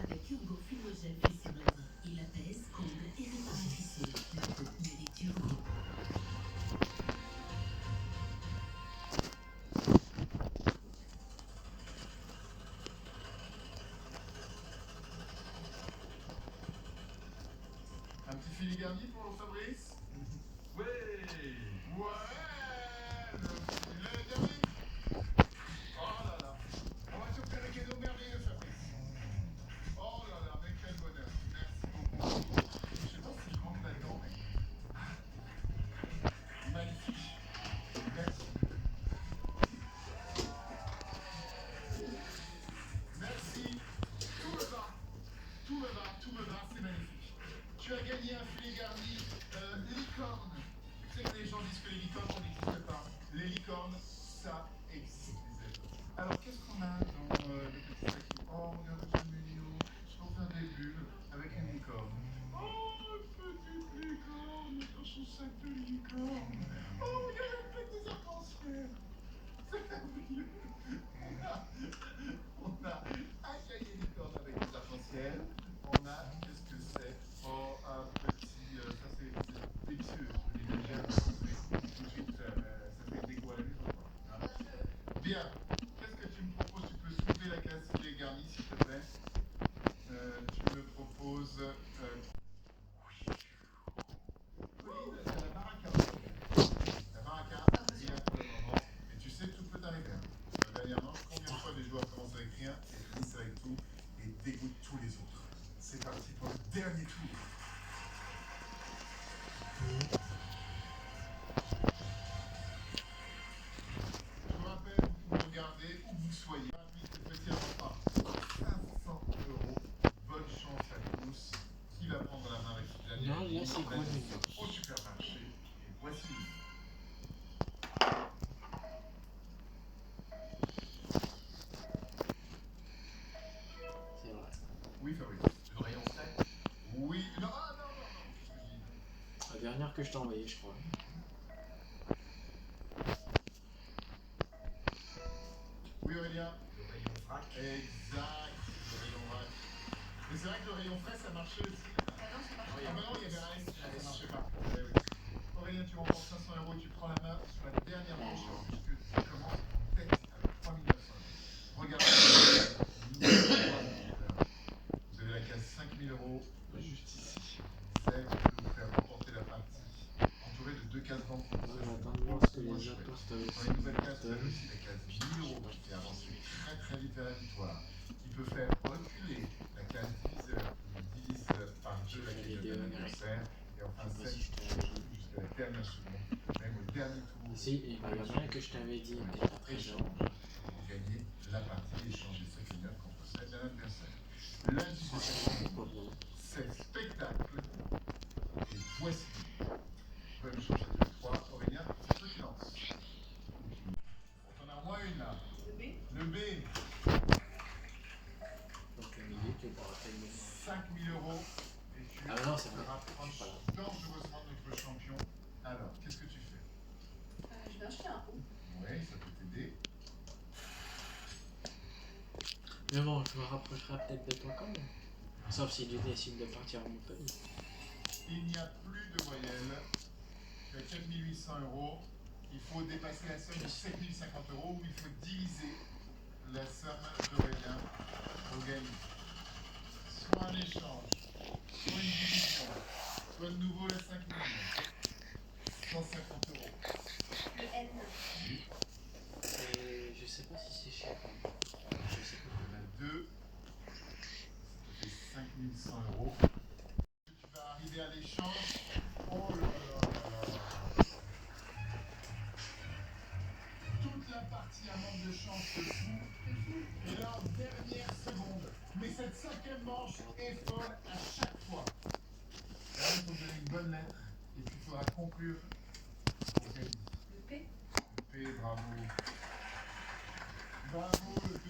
avec Urgo Fumogel Fessure. Il apaise, comble et répare les fissures. La peau mérite Urgo. Un petit filet garni pour Fabrice? Ouais! Ouais! Le garni! Oh là là! On va te faire un cadeau merveilleux, Fabrice! Oh là là, mais quel bonheur! Merci beaucoup! Je sais pas si je rentre là-dedans, mais... Magnifique! Merci! Merci! Tout me va! Tout me va, tout me va, c'est magnifique! Tu as gagné un filet garni licorne. Tu sais que les gens disent que les licornes, ça n'existe pas. Les licornes, ça existe, les amis. Alors, qu'est-ce qu'on a dans le petit sac? Oh, regarde, c'est mignon. Pour faire des bulles avec une licorne. Oh, petite licorne dans son sac de licorne. Oh, regarde, elle fait des arcs-en-ciel. C'est merveilleux. On a un cahier licorne avec des arcs-en-ciel. On a, qu'est-ce que c'est? Oh, un petit, ça c'est délicieux. Tout de suite, ça fait dégoût à la maison, quoi. Hein. Bien. Qu'est-ce que tu me proposes? Tu peux soulever la case filet garni, s'il te plaît. Tu me proposes... Pauline, t'as la baraka. La baraka, rien pour le moment. Et tu sais, tout peut arriver. Dernièrement, combien de fois des joueurs commencent avec rien et finissent avec tout et dégoûtent tous les autres? C'est parti pour le dernier tour. Je vous rappelle, vous pouvez regarder où vous soyez. Parmi ces petits repas, 500 €. Bonne chance à tous. Qui va prendre la main avec cette dernière? Non, là c'est quoi le Au supermarché. Et voici. C'est vrai. Oui, Fabrice. Le rayon frais. Oui. Non, ah, non, non, non. Qu'est-ce que je dis? La dernière que je t'ai envoyée, je crois. Oui, Aurélien. Le rayon vrac. Exact. Le rayon vrac. Mais c'est vrai que le rayon frais, ça marchait aussi. Ah non, ça marche Ah pas. bah non, il y avait un S, ça marchait pas. Eh oui. Aurélien, tu remportes 500 €, tu prends la main sur la dernière manche, puisque tu commences en tête avec 3 900 €. Regardez, vous avez la case 5 000 € juste ici. Celle qui peut vous faire remporter la partie, entourée de 2 cases banques. Moi, j'attends de voir ce que les apportent avec Dans les nouvelles cases, vous avez aussi la case 1000 € qui fait avancer très très vite vers la victoire, qui peut faire reculer la case diviseur, qui divise par 2 la cagnotte d'anniversaire, et enfin Je sais pas celle si je te l'avais dit. jusqu'à la dernière seconde, même au dernier tour. Si, il y en a un que je t'avais dit, mais pas très jeune. Pour gagner la partie et changer sa cagnotte contre celle d'un adversaire. Lundi de cette Pas bon. c'est spectacle. Et voici. Bonne chance à tous les trois. Aurélien, c'est toi qui lance. On en a au moins une là. Le B. Le B, Donc le milieu, tu pourras faire le 5 000 €. Et tu Ah non, c'est te vrai. rapproches dangereusement de notre champion. Alors, qu'est-ce que tu fais? Je vais acheter un pot. Oui, ça peut t'aider. Mais bon, je me rapprocherai peut-être de toi quand même. Sauf si tu décides de partir en Montpellier. Il n'y a plus de voyelles. Tu as 4 800 €. Il faut dépasser la somme de 7 050 € ou il faut diviser la somme d'Aurélien pour gagner. Soit un échange, soit une division, soit de nouveau la 5 millions. 150 €. Le N. Et je sais pas si c'est cher. Je sais pas. Il y en a deux. Ça fait 5 100 €. Tu vas arriver à l'échange. Oh là là là là. Toute la partie à manque de chance se joue. Et là, en dernière seconde. Mais cette cinquième manche est folle à chaque fois. Là, il faut donner une bonne lettre. Et puis, il faudra conclure pour gagner. Le P. Le P, bravo. Bravo, le P.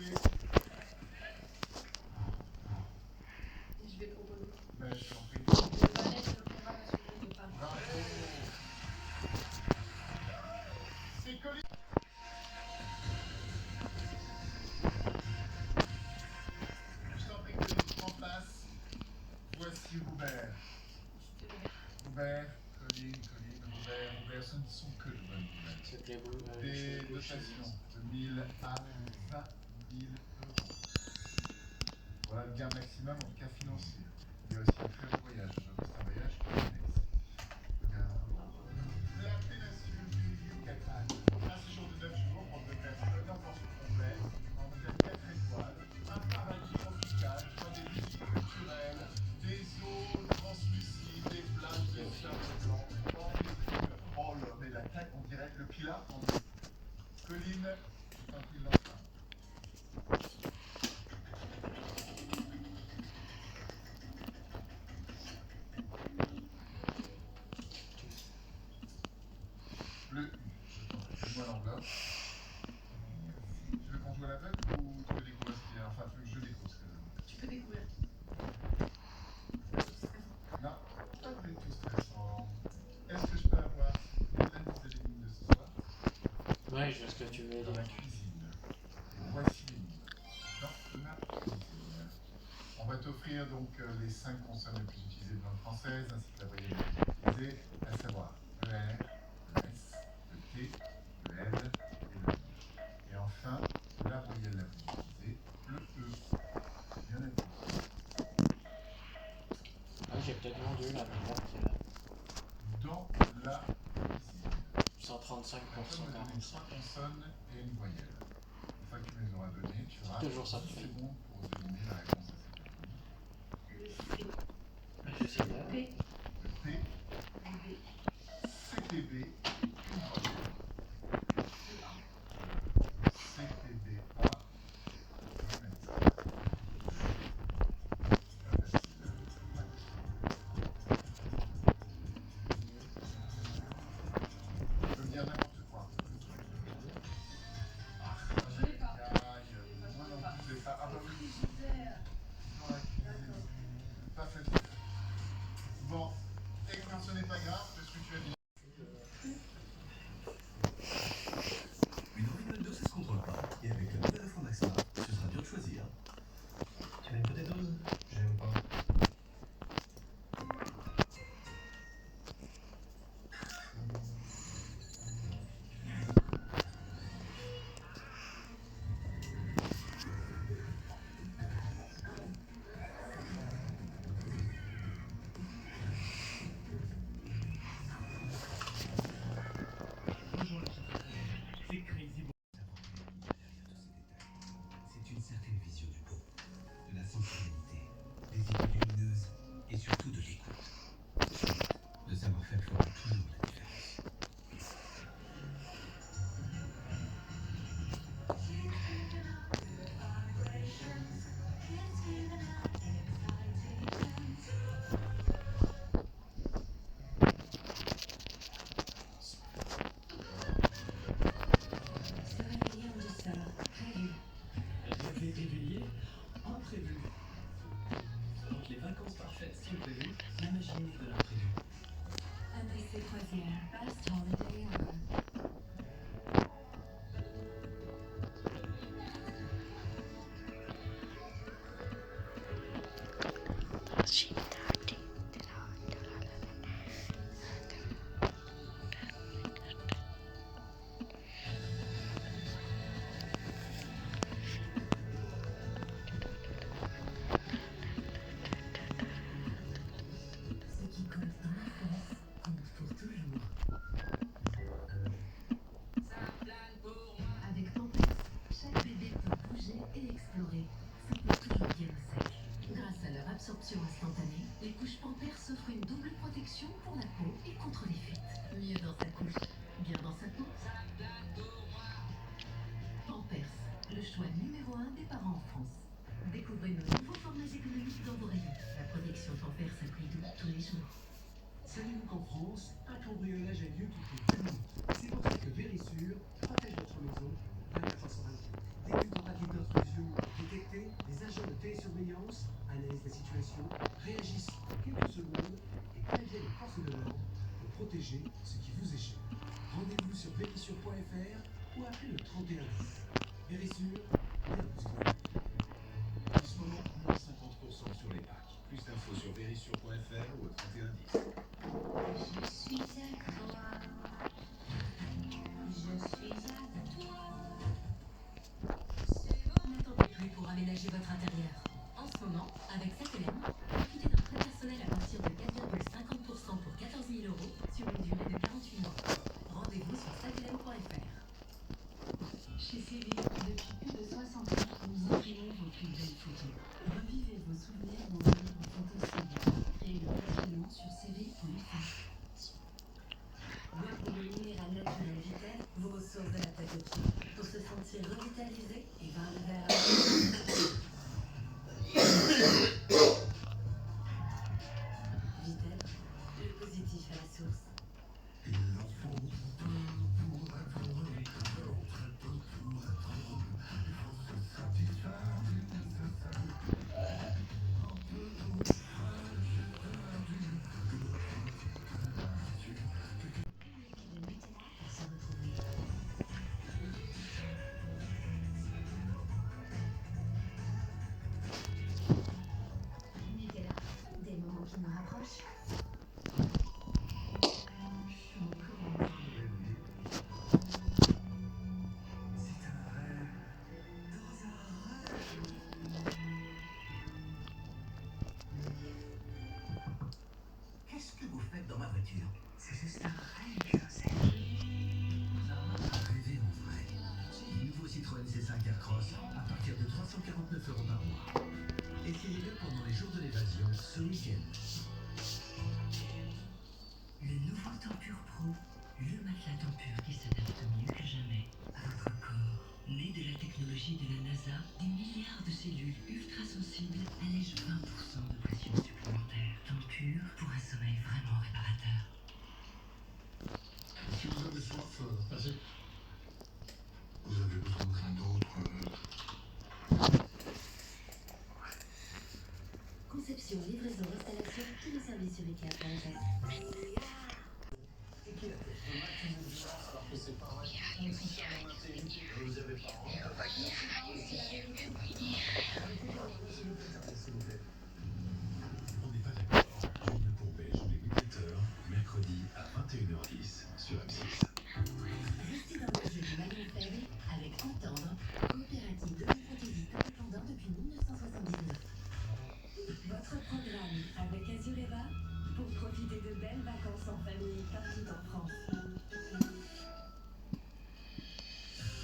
Et je vais proposer. Ben, je t'en prie. Le balai de l'opéra national de Paris. Bravo. C'est Colline. Je t'en prie, Colline, je prends les boules. des dotations de 1000 à 20 000 euros. Voilà le gain maximum, en tout cas financier. Il y a aussi un très beau voyage. Je veux un voyage complexe. La péninsule du Yucatan. Un séjour de 9 jours pour deux personnes, en pension complète, en hôtel 4 étoiles, un paradis tropical, des visites culturelles, des eaux translucides, des plages de sable blanc. Oh l'homme et la taille, on dirait le pilat en deux. Colline, je t'en prie, l'enfant. Le U, je t'en prie, donne-moi l'enveloppe. Tu veux qu'on joue à l'aveugle ou tu veux découvrir ce qu'il y a? Enfin, tu veux que je découvre ce qu'il y a? Tu peux découvrir. Non, pas du tout stressant. Est-ce que je peux avoir l'indice de l'énigme de ce soir? Ouais, je vois ce que tu veux Dans la dire. cuisine. Et voici l'énigme. Dans la cuisine. On va t'offrir donc les 5 consonnes les plus utilisées de langue française, ainsi que la voyelle la plus utilisée, à savoir le R, le S, le T, le L et le I. Et enfin, la voyelle la plus utilisée, le E. Bien noté. Ah, j'ai peut-être vendu la méthode qui est là. Dans la cuisine. 135 pour On va donner 145. 3 consonnes et une voyelle. Une fois que tu me les auras données, tu auras Toujours ça. 10 secondes pour deviner la réponse à cette énigme. Je sais pas. P. Le P, CPB, une voyelle. CPB, A, un S. Pas facile. Je veux dire n'importe quoi. Je l'ai pas. Aïe, moi non plus, je l'ai pas. Ah bah oui, Frigidaire. dans la cuisine. Pas facile. Bon, et quand ce n'est pas grave, parce que tu as dit. Une envie de McDo, ça se contrôle pas. Et avec le nouvel offre Max Smart, ce sera dur de choisir. Tu veux une potatoes? J'aime pas. C'est crazy bon. C'est une certaine vision du beau, de la sensualité, des idées lumineuses et surtout de l'écoute. Le savoir-faire fera toujours la différence. Se réveiller en douceur, prévu. Réveil réveillé, imprévu. Donc les vacances parfaites sont prévues, imaginez de l'imprévu. ABC Croisière, best holiday ever. Ce qui compte dans l'enfance compte pour toujours. Avec Pampers, chaque bébé peut bouger et explorer. Ça peut toujours bien au sec. Grâce à leur absorption instantanée, les couches Pampers offrent une double protection pour la peau et contre les fuites. Mieux dans sa couche, bien dans sa peau. Pampers, le choix numéro 1 des parents en France. Découvrez nos nouveaux formats économiques dans vos rayons. La protection Pampers à prix doux tous les jours. Savez-vous qu'en France, un cambriolage a lieu toutes les 2 minutes? C'est pour ça que Vérissure protège votre maison 24/24. Dès qu'une tentative d'intrusion est détectée, les agents de télésurveillance analysent la situation, réagissent en quelques secondes et préviennent les forces de l'ordre pour protéger ce qui vous est cher. Rendez-vous sur vérissure.fr ou appelez le 3110. Vérissure, bien bousculé. En ce moment, moins 50% sur les packs. Plus d'infos sur vérissure.fr ou au 3110. Je suis à toi. Je aménager votre intérieur. En ce moment, avec cette LM, profitez d'un prêt personnel à partir de 4,50% pour 14 000 euros sur une durée de 48 mois. Rendez-vous sur satlm.fr. Chez CV, depuis plus de 60 ans, nous imprimons vos plus belles photos. Revivez vos souvenirs dans un livre photo-studio. Créez-le facilement sur cv.fr. Boire de l'eau minérale naturelle Vitel vous ressource de la tête aux pieds pour se sentir revitalisé et vers le verre. Vitel, le positif à la source. Nutella, des moments qui nous rapprochent. Qu'est-ce que vous faites dans ma voiture? C'est juste un rêve, Joseph. Rêvez en vrai. Nouveau Citroën C5 Aircross à partir de 349 € par mois. Essayez-le pendant les jours de l'évasion ce week-end. Le nouveau Tempur Pro, le matelas Tempur qui s'adapte mieux que jamais à votre corps. Né de la technologie de la NASA, des milliards de cellules ultra sensibles allègent 20% de pression supplémentaire. Tempur pour un sommeil vraiment réparateur. Si vous avez soif, passez. Vous avez besoin de rien d'autre. Conception, livraison, installation, tous les services sur Ikea.fr. On n'est pas d'accord. Journée pour Belge les Mutateurs, mercredi à 21h10 sur M6. Restez dans le jeu du maillon faible avec Entendre, coopérative de prothésistes indépendant depuis 1979. Votre programme avec Azureva pour profiter de belles vacances en famille partout en France.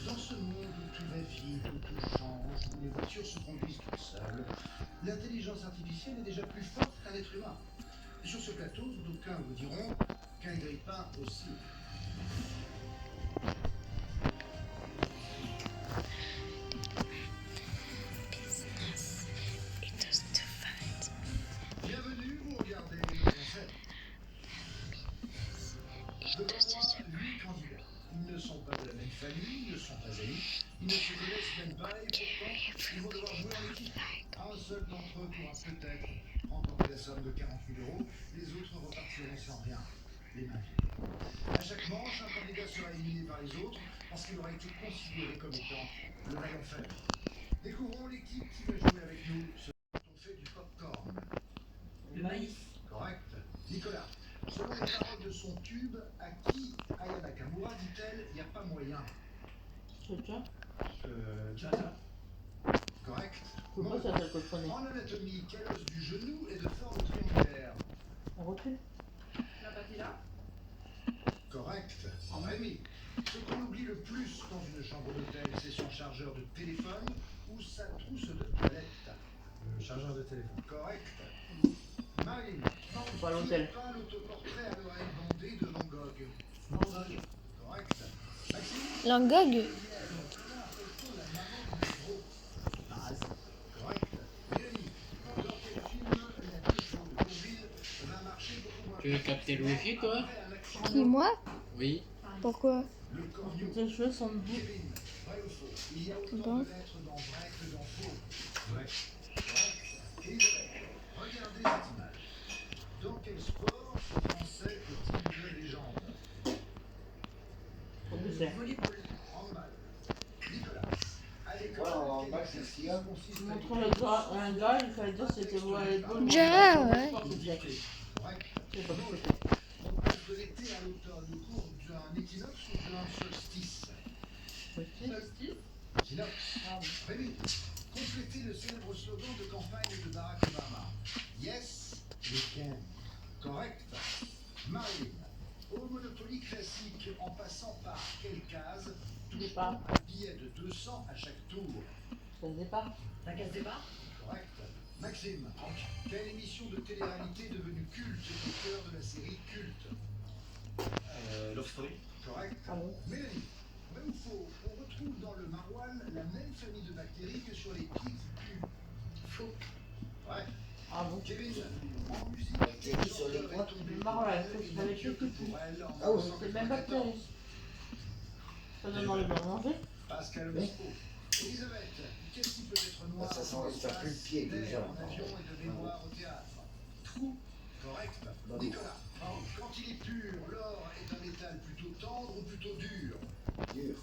Dans ce monde où tout va vite, où tout change, où les voitures se conduisent toutes seules, l'intelligence artificielle est déjà plus forte qu'un être humain. Et sur ce plateau, d'aucuns vous diront qu'un grille-pain aussi. Bienvenue, vous regardez le concept. Devant moi, 8 candidats. Ils ne sont pas de la même famille, ils ne sont pas amis, ils ne se connaissent même pas et pourtant, ils vont devoir jouer en équipe. Un seul d'entre eux pourra peut-être remporter la somme de 40 000 €, les autres repartiront sans rien, les mains vides. À chaque manche, un candidat sera éliminé par les autres parce qu'il aura été considéré comme étant le maillon faible. Découvrons l'équipe qui va jouer avec nous. On fait du popcorn. Le maïs. Correct. Nicolas, selon les paroles de son tube, à qui Aya Nakamura dit-elle il n'y a pas moyen? Tata. Correct. Pourquoi ça s'appelle que je connais? En anatomie, quel os du genou est de forme triangulaire? On recule? La patella. Correct. Rémi, ce qu'on oublie le plus dans une chambre d'hôtel, c'est son chargeur de téléphone ou sa trousse de toilette. Le chargeur de téléphone. Correct. Marine, C'est pas l'hôtel. qui peint l'autoportrait à l'oreille bandée de Van Gogh? Van Gogh. Correct. Maxime, Van Gogh. correct. Mélanie, dans quel film la question de Bourville va marcher beaucoup moins Tu veux capter le wifi, toi? après un accident? Qui, moi? Oui. Pourquoi? Le corneau. Tes cheveux sont debout. Kevin, vrai ou faux? Il y a autant Bon. de lettres dans vrai que dans faux. Vrai. Correct. Et vrai. Regardez cette image. Dans quel sport ce Français est-il une légende? Au dessert. Handball. Nicolas. À l'école, Voilà, en quel bas, c'est ce qu'il y a. exercice consiste à Montre le gars, un gars, il fallait dire que c'était volleyball. Ja, ouais. Correct. C'est pas ce que c'était. On passe de l'été à l'automne au cours d'un équinoxe ou d'un solstice? Solstice. Équinoxe. Ah oui. Rémi, Complétez le célèbre slogan de campagne de Barack Obama. Yes, we can. Correct. Marine. Au Monopoly classique, en passant par quelle case touche-t-on Départ. un billet de 200 à chaque tour? C'est le départ. La case départ. Correct. Maxime, quelle émission de télé-réalité devenue culte au cœur de la série culte? Love Story. Correct. Ah bon? Mélanie, vrai ou faux, on retrouve dans le maroilles la même famille de bactéries que sur les pieds qui puent? Faux. Ouais. Ah bon? Kevin, en musique, Bactéries quel sur les chanteur points. est tombé Le maroilles, pour elle c'est et sur les n'a Dieu pieds que qui pour elle en Ah oui, c'est même pas 1994? terrible. Ça donne envie d'en manger. Pascal Obispo. Elisabeth, qu'est-ce qui peut être noir Ça sent dans le faire plus le l'espace, pied, d'air déjà. en avion et de mémoire au théâtre? Trou. Correct. Bah, Nicolas, quand il est pur, l'or est un métal plutôt tendre ou plutôt dur? Dur.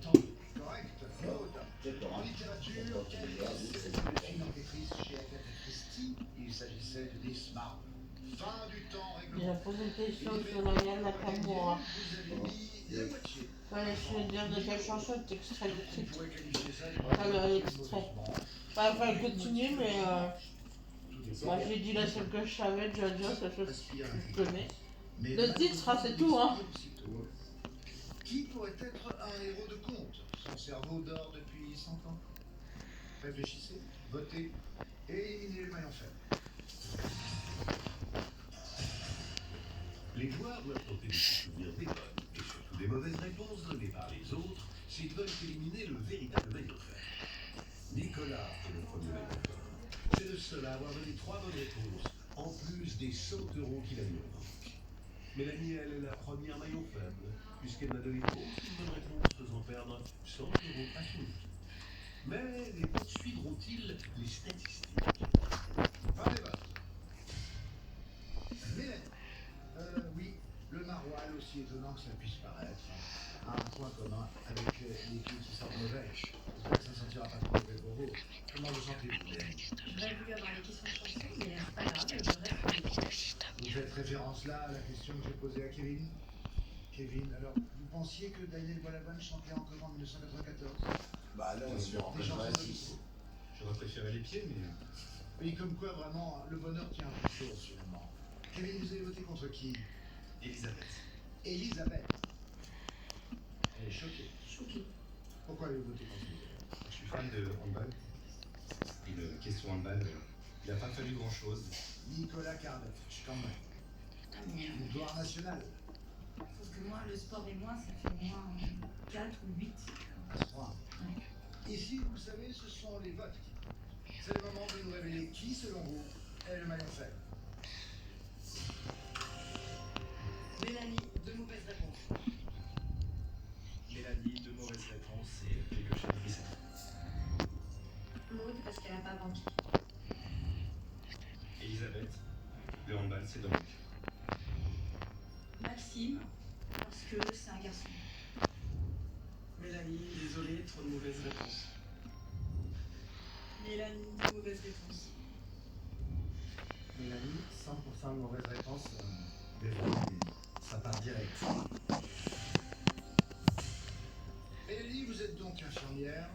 Tendre. Correct. Claude. Peut-être En pas. littérature, quelle est le film enquêtrice chez Agatha Christie? Il s'agissait de Nisma. Fin du temps Il a réglementaire. posé une question sur la Yana Nakamura. Vous avez mis la moitié. Fallait se dire de quelle chanson est extrait le On titre. pourrait qualifier ça Pas le extrait. Enfin, fallait continuer, mais moi j'ai dit la seule que je savais de Jojo, c'est la chose que je connais. Le titre, ah, c'est tout, hein. Qui pourrait être un héros de conte? Son cerveau dort depuis 100 ans. Réfléchissez, votez et éliminez le maillon faible. Les joueurs doivent tenter de se souvenir des bonnes et surtout des mauvaises réponses données par les autres s'ils veulent éliminer le véritable maillon faible. Nicolas est le premier maillon faible. C'est le seul à avoir donné 3 bonnes réponses, en plus des 100 € qu'il a mis en banque. Mélanie, elle, est la première maillon faible, puisqu'elle n'a donné aucune bonne réponse, faisant perdre 100 € à son équipe. Mais les votes suivront-ils les statistiques? Fin des votes. Mélanie. Oui, le maroilles, aussi étonnant que ça puisse paraître, a un point commun avec l'équipe qui sort mauvais. J'espère que ça ne sentira pas trop mauvais pour vous. Comment vous sentez-vous, Mélanie? J'aurais voulu avoir les questions de chanson, mais c'est pas grave, je reste. Vous faites référence là à la question que j'ai posée à Kevin. Kevin, alors, vous pensiez que Daniel Balavoine chantait encore en 1994? Bah non, Bien sûr, on des chansons pas de- J'aurais préféré les pieds, mais... Oui, comme quoi, vraiment, le bonheur tient un peu de choses, finalement. Kevin, vous avez voté contre qui? Elisabeth. Elisabeth. Elle est choquée. Choquée. Pourquoi avez-vous voté contre Elisabeth? Je suis fan de handball. Une question handball, il n'a pas fallu grand-chose. Nicolas Cardeff, je suis quand même. Une gloire nationale. Sauf que moi, le sport et moi, ça fait moins 4 ou 8. À ce point. Ici, vous savez, ce sont les votes qui comptent. C'est le moment de nous révéler qui, selon vous, est le maillon faible. Mélanie, de mauvaises réponses. Mélanie, de mauvaises réponses et quelque chose de bizarre. Maud, parce qu'elle a pas banqué. Elisabeth, le handball, c'est dans mon cœur. Maxime, parce que c'est un garçon. Mélanie, désolé, trop de mauvaises réponses. Mélanie, de mauvaises réponses. Mélanie, 100% de mauvaise réponse. Désolé, ça part direct. Mélanie, vous êtes donc infirmière.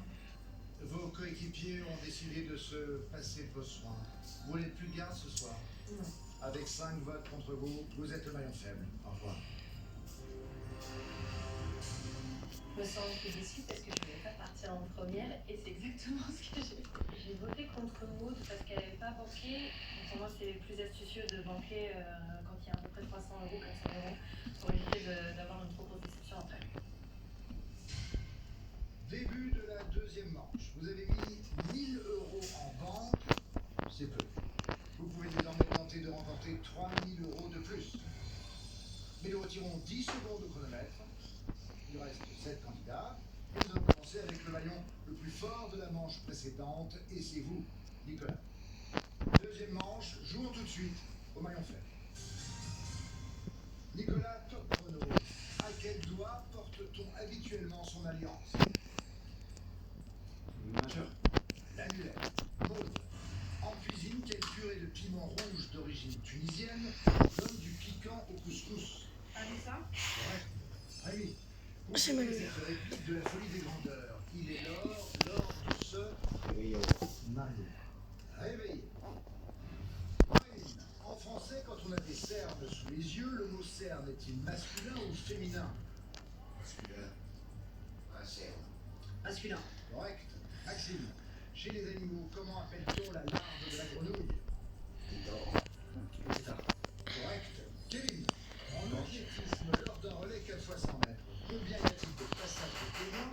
Vos coéquipiers ont décidé de se passer vos soins. Vous n'êtes plus de garde ce soir. Non. Avec 5 votes contre vous, vous êtes le maillon faible. Au revoir. Je me sens un peu déçue parce que je ne voulais pas partir en première et c'est exactement ce que j'ai fait. J'ai voté contre Maud parce qu'elle n'avait pas banqué. Pour moi, c'est plus astucieux de banquer quand il y a à peu près 300 € comme 100 € pour éviter d'avoir une trop grosse déception après. Début de la deuxième manche. Vous avez mis 1000 € en banque. C'est peu. Vous pouvez désormais tenter de remporter 3000 € de plus. Mais nous retirons 10 secondes au chronomètre. Il reste 7 candidats. Et nous allons commencer avec le maillon le plus fort de la manche précédente. Et c'est vous, Nicolas. Deuxième manche, jouons tout de suite au maillon faible. Nicolas, top chrono. À quel doigt porte-t-on habituellement son alliance? Majeur. L'annulaire. Maud. En cuisine, quelle purée de piment rouge d'origine tunisienne donne du piquant au couscous? Ah, mais ça? Correct. Rémi. C'est mal. Cette réplique de la folie des grandeurs. Il est l'or du seul sœur, Réveillons. Marine. Réveillez. Marine. En français, quand on a des cernes sous les yeux, le mot cerne est-il masculin ou féminin? Masculin. Un cerne. Masculin. Correct. Maxime. Chez les animaux, comment appelle-t-on la larve de la grenouille? Pétard. Correct. Kevin. En athlétisme, lors d'un relais 4 fois 100 mètres, combien y a-t-il de passages de témoins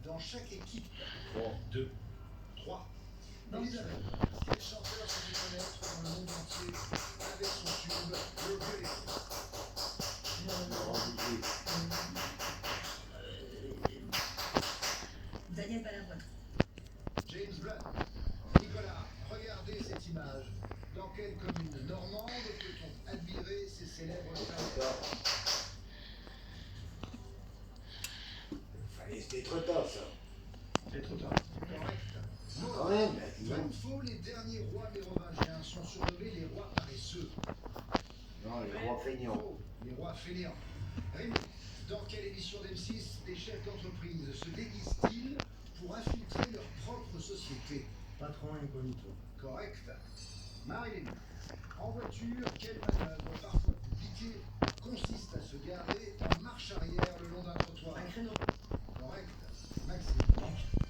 dans chaque équipe? 2. 3. Elisabeth. Quel chanteur se fait connaître dans le monde entier avec son tube Le Violet? Daniel Balavoine. James Blunt. Nicolas, regardez cette image. Dans quelle commune normande peut-on admirer ces célèbres palais? Fallait, c'était trop tard, ça. C'est trop tard. Correct. Quand même, Vrai ou faux, les derniers rois mérovingiens sont surnommés les rois paresseux? Non, les rois feignants. Faux, les rois fainéants. Rémi, dans quelle émission d'M6 les chefs d'entreprise se déguisent-ils pour infiltrer leur propre société? Patron incognito. Correct. Marilyn, en voiture, quelle manœuvre parfois compliquée consiste à se garer en marche arrière le long d'un trottoir? Un créneau. Correct. Maxime,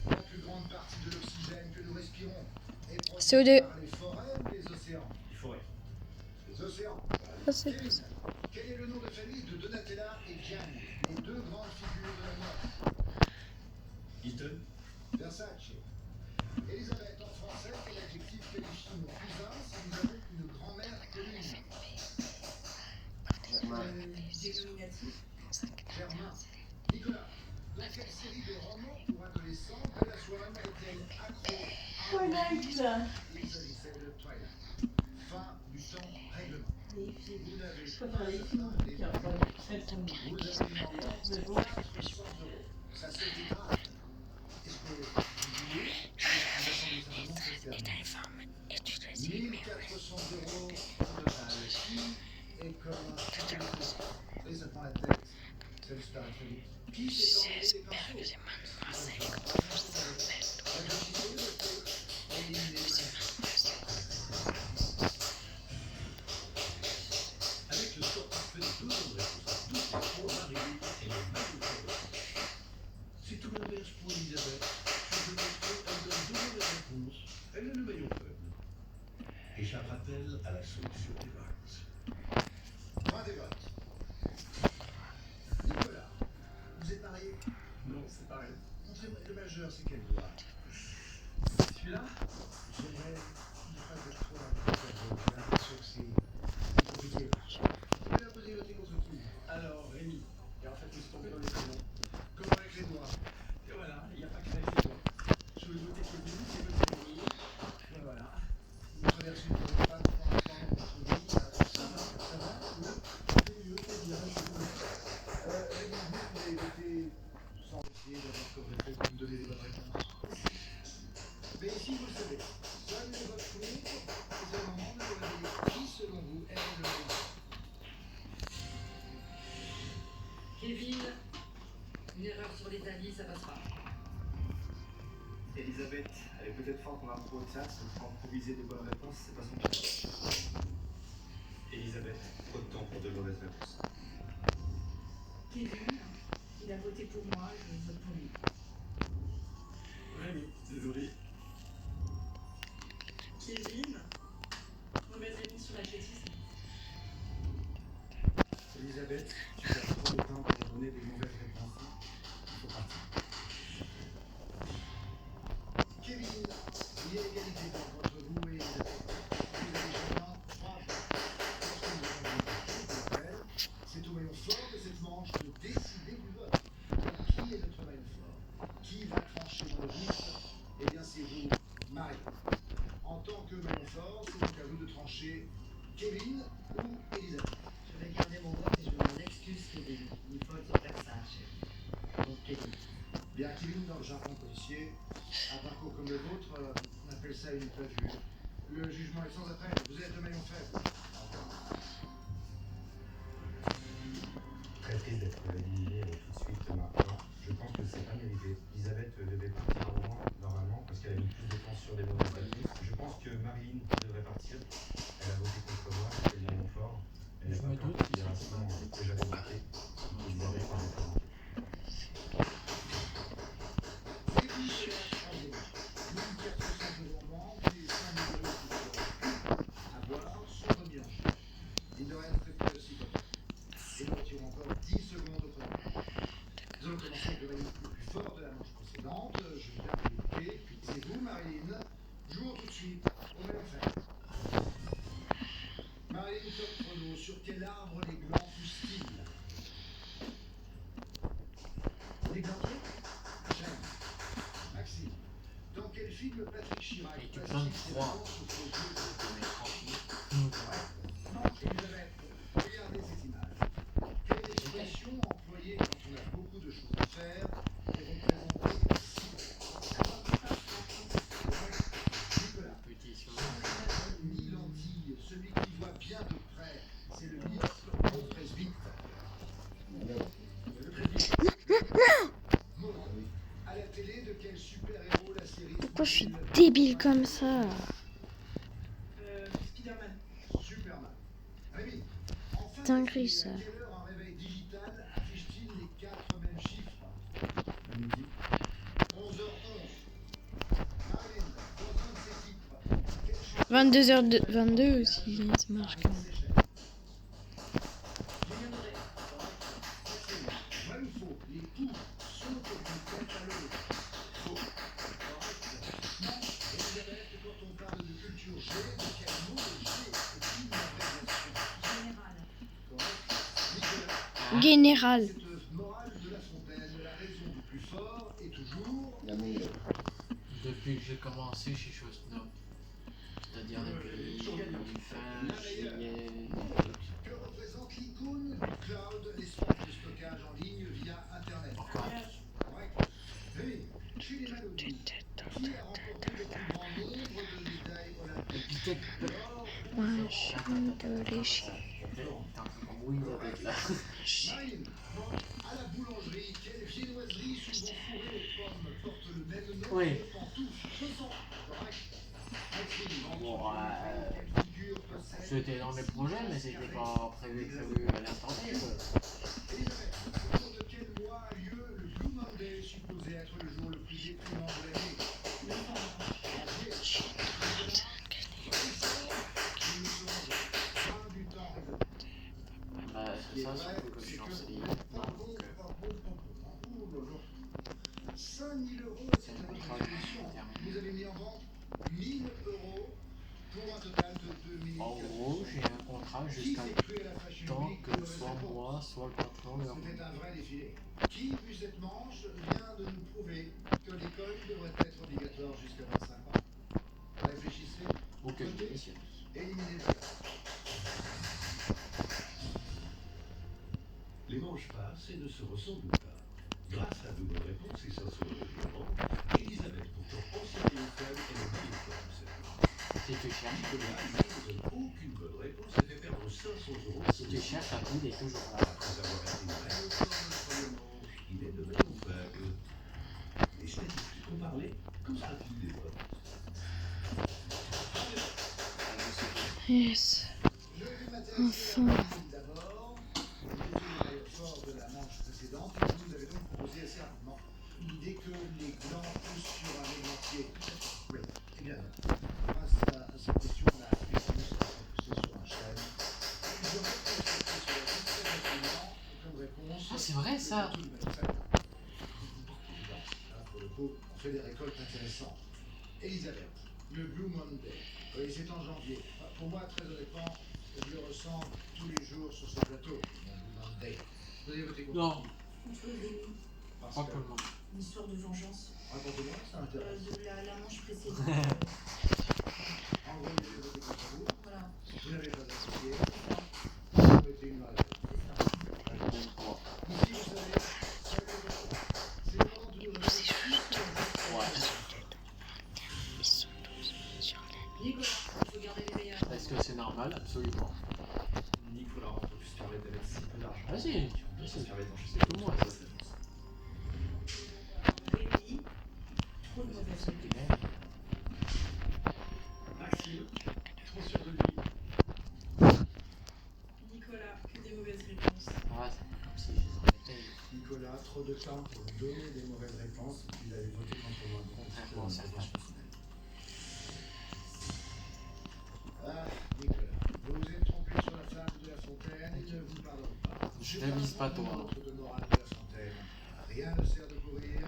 la plus grande partie de l'oxygène que nous respirons est CO2. produite par les forêts ou les océans? Il faudrait. Les océans. Ça, c'est Kevin, quel est le nom de famille de Donatella et Gianni, les deux grandes figures de la mode? Eaton. Versace. Elisabeth, en français, quel adjectif qualifie nos cousins si nous avons une grand-mère commune? Dénominatif. Germain. Nicolas, dans quelle série de romans pour adolescents Bella Swan est-elle accro à Twilight. Il s'agissait de Twilight. Fin du temps règlement. Les films. Vous n'avez Je pas préfère les films les qui ont pas celles qu'on dit. Vous avez une enveloppe de Mais bon. 400 €. Ça se dégrade. Est-ce que vous voulez? Est-ce que vous attendez simplement que ça se termine? 1400 € au total. Qui est comme un chef. Et ça prend la tête. Ça disparaît très vite. Qui s'est emmêlé les pinceaux? Réfléchissez, votez, éliminez les Avec le score parfait de 2 bonnes réponses, 12 pour Marie et le maillot favori. C'est tout l'inverse pour Elisabeth. Sur le métro, elle donne 2 mauvaises réponses. Elle a le maillot faible. Échappera-t-elle à la solution des votes? Fin des votes. Nicolas, vous êtes marié? Non, c'est pareil. Montrez-moi le majeur, c'est quel doigt? Celui-là. J'aimerais ne pas être trop avec j'ai l'impression que c'est compliqué. Vous allez poser voter contre qui? Alors, Rémi. Et en fait, je me suis tombé dans les prénoms. Comme avec les doigts. Et voilà, il n'y a pas que ça avec les doigts. Je veux voter Kevin, j'ai voté Rémi. Et voilà. Vous traversez une bonne femme pour l'instant contre lui. Ça va? Oui. C'est mieux, c'est bien. Rémi, vous avez voté sans essayer d'avoir comme réflexe de me donner des bonnes réponses. Mais ici, vous le savez, seul les votes contre, et c'est le moment de vous révéler qui, selon vous, est le meilleur. Kevin. Une erreur sur les avis, ça passera. Elisabeth, elle est peut-être forte en impro de ça, mais pour improviser de bonnes réponses, c'est pas son truc. Elisabeth, autant pour de mauvaises réponses. Kevin. Il a voté pour moi, je vote pour lui. Rémi, désolé. Kevin. Mauvaise réponse sur l'athlétisme. Elisabeth, tu perds trop de temps pour donner des mauvaises réponses. Il faut partir. Kevin, il y a égalité entre vous et Elisabeth. Vous avez chacun 3 votes. Lorsque vous avez un c'est au maillon fort de cette manche de décider du vote. Donc, qui est notre maillon fort? Qui va trancher dans le vif? Eh bien, c'est vous, Marie. En tant que maillon fort, c'est donc à vous de trancher Kevin ou Elisabeth. Je vais garder mon vote et je m'en excuse, Kevin. Une faute sur Versace. Donc, Kevin. Bien, Kevin, dans le jargon policier, un parcours comme le vôtre, on appelle ça une bavure. Le jugement est sans appel. Vous êtes le maillon faible. Très triste d'être éliminé tout de suite maintenant. Je pense que c'est pas mérité. Elisabeth devait partir un moment, normalement, parce qu'elle a mis plus de temps sur des mauvaises amies. Je pense que Marilyn devrait partir. Elle a voté contre moi, elle vient mon fort. Elle n'a pas pris en considération que j'avais voté. Elisabeth n'avait pas voté. Il ne reste que 6 points. Et nous retirons encore 10 secondes au chrono. Nous allons commencer avec le maillot le plus fort de la manche précédente. Je viens de l'évoquer. C'est vous, Marilyn. Jouons tout de suite au même fait. Marilyn, top chrono. Sur quel arbre les glands poussent-ils? Les glantiers? J'aime. Maxime. Dans quel film Patrick Chirac Et tu passe plains de ses froid. vacances au feu de Tranquille. Non, Elisabeth, regardez ces images. Quelle expression employée quand on a beaucoup de choses à faire est représentée ici? Nicolas. Petit sur Mi-lentille, celui qui voit bien de près, c'est le ministre au presbytère. Le presbytère. Maud, à la télé, de quel super-héros la série Pourquoi je suis débile comme ça? Spider-Man. Superman. Rémi, en fin Dinguerie, de ça. à quelle heure un réveil digital affiche-t-il les 4 mêmes chiffres? À midi. 11h11. Marilyn, dans un de ces titres, quelle chanson 22h22 aussi, ça marche quand même. Vrai ou faux? Les poux sautent d'une tête à l'autre. Faux. Correct. Non. Elisabeth, quand on parle de culture G, de quel mot le G est-il une abréviation? Général. Correct. Nicolas. Général. Cette morale de La Fontaine, la raison du plus fort est toujours la meilleure. Depuis que j'ai commencé chez Chosnop, c'est-à-dire depuis fin juillet. Que représente l'icône du cloud, l'espace de stockage en ligne via Internet? Encore. Correct. Rémi, chez les Maladies, qui a remporté le plus grand nombre de médailles olympiques? Épithète. L'or, Moi, je suis de lécher. Oui, avec la. Marine, à la boulangerie, quelle viennoiserie souvent fourrée aux pommes porte le même nom Oui. que pantoufles? Chausson. Correct. Maxime, Bon, quelle figure possède c'était dans mes projets, mais c'était pas prévu à l'instant T. quoi. Elisabeth, au cours de quel mois a lieu le Blue Monday, supposé être le jour le plus déprimant de l'année? Janvier. Nous sommes fin du temps réglementaire. Bah, c'est ça, surtout que je suis en CDI maintenant, donc 5 000 € c'est c'est le la contrat contribution. terminé. Vous avez mis en vente 1 000 € pour un total de 2 En 400 gros, j'ai un contrat Qui jusqu'à s'est cru à la Fashion tant Week que de soit récompense? moi, soit le patron leur C'était un vrai défilé. Qui, vu cette manche, vient de nous prouver que l'école devrait être obligatoire jusqu'à 25 ans? Réfléchissez, ou que je démissionne. éliminez le Les manches passent et ne se ressemblent pas. Grâce à de bonnes réponses et sans son règlement, Elisabeth, pourtant ancienne école, est le meilleur joueur de cette manche. Si tu cherches, Nicolas, lui, ne donne aucune bonne réponse et fait perdre 500 € à si son tu équipe. cherches, la poule est toujours là. Après avoir été mal au sort de la première manche, il est de même au vague. Les statistiques ont parlé. Qu'en sera-t-il des votes? Yes. Je vais m'intéresser à la Marine d'abord. Vous étiez le maillot fort de la manche précédente et vous nous avez donc proposé assez rapidement l'idée que les glands poussent sur un églantier. Oui, eh bien non. Face à cette question, on a poussé sur un chêne. Je réponds sur la vie très rapidement comme réponse. Ah, c'est vrai, ça. Tout le même fait. Pour le coup, on fait des récoltes intéressantes. Elisabeth, le Blue Monday. Oui, c'est en janvier. Enfin, pour moi, très honnêtement, je le ressens tous les jours sur ce plateau. Mon Blue Monday. Vous avez voté contre? Non, Contre Rémi. Parce pas que... tout le monde. Une histoire de vengeance. Racontez-moi, ça m'intéresse. De la manche précédente. En gros, vous avez voté contre vous. Voilà. Vous n'avez pas associé. Vous avez été une malade. Même pas. Ici, vous savez, c'est le moment de nous réfléchir sur la Ouais. Ils sont tous sur la... Nicolas, il faut garder les meilleurs. Est-ce que c'est normal? Absolument. Nicolas, on peut plus se permettre avec si peu d'argent. Vas-y, On peut se permettre d'en c'est tout moi. Rémi, trop de mauvaises idées. Mais pas trop de temps pour vous donner des mauvaises réponses. Vous avez voté contre moi. Bon, ça va. Ah, Nicolas, vous vous êtes trompé sur la femme de La Fontaine et ne vous pardonne pas. Je ne vise pas toi. De morale de La Fontaine. Rien ne sert de courir.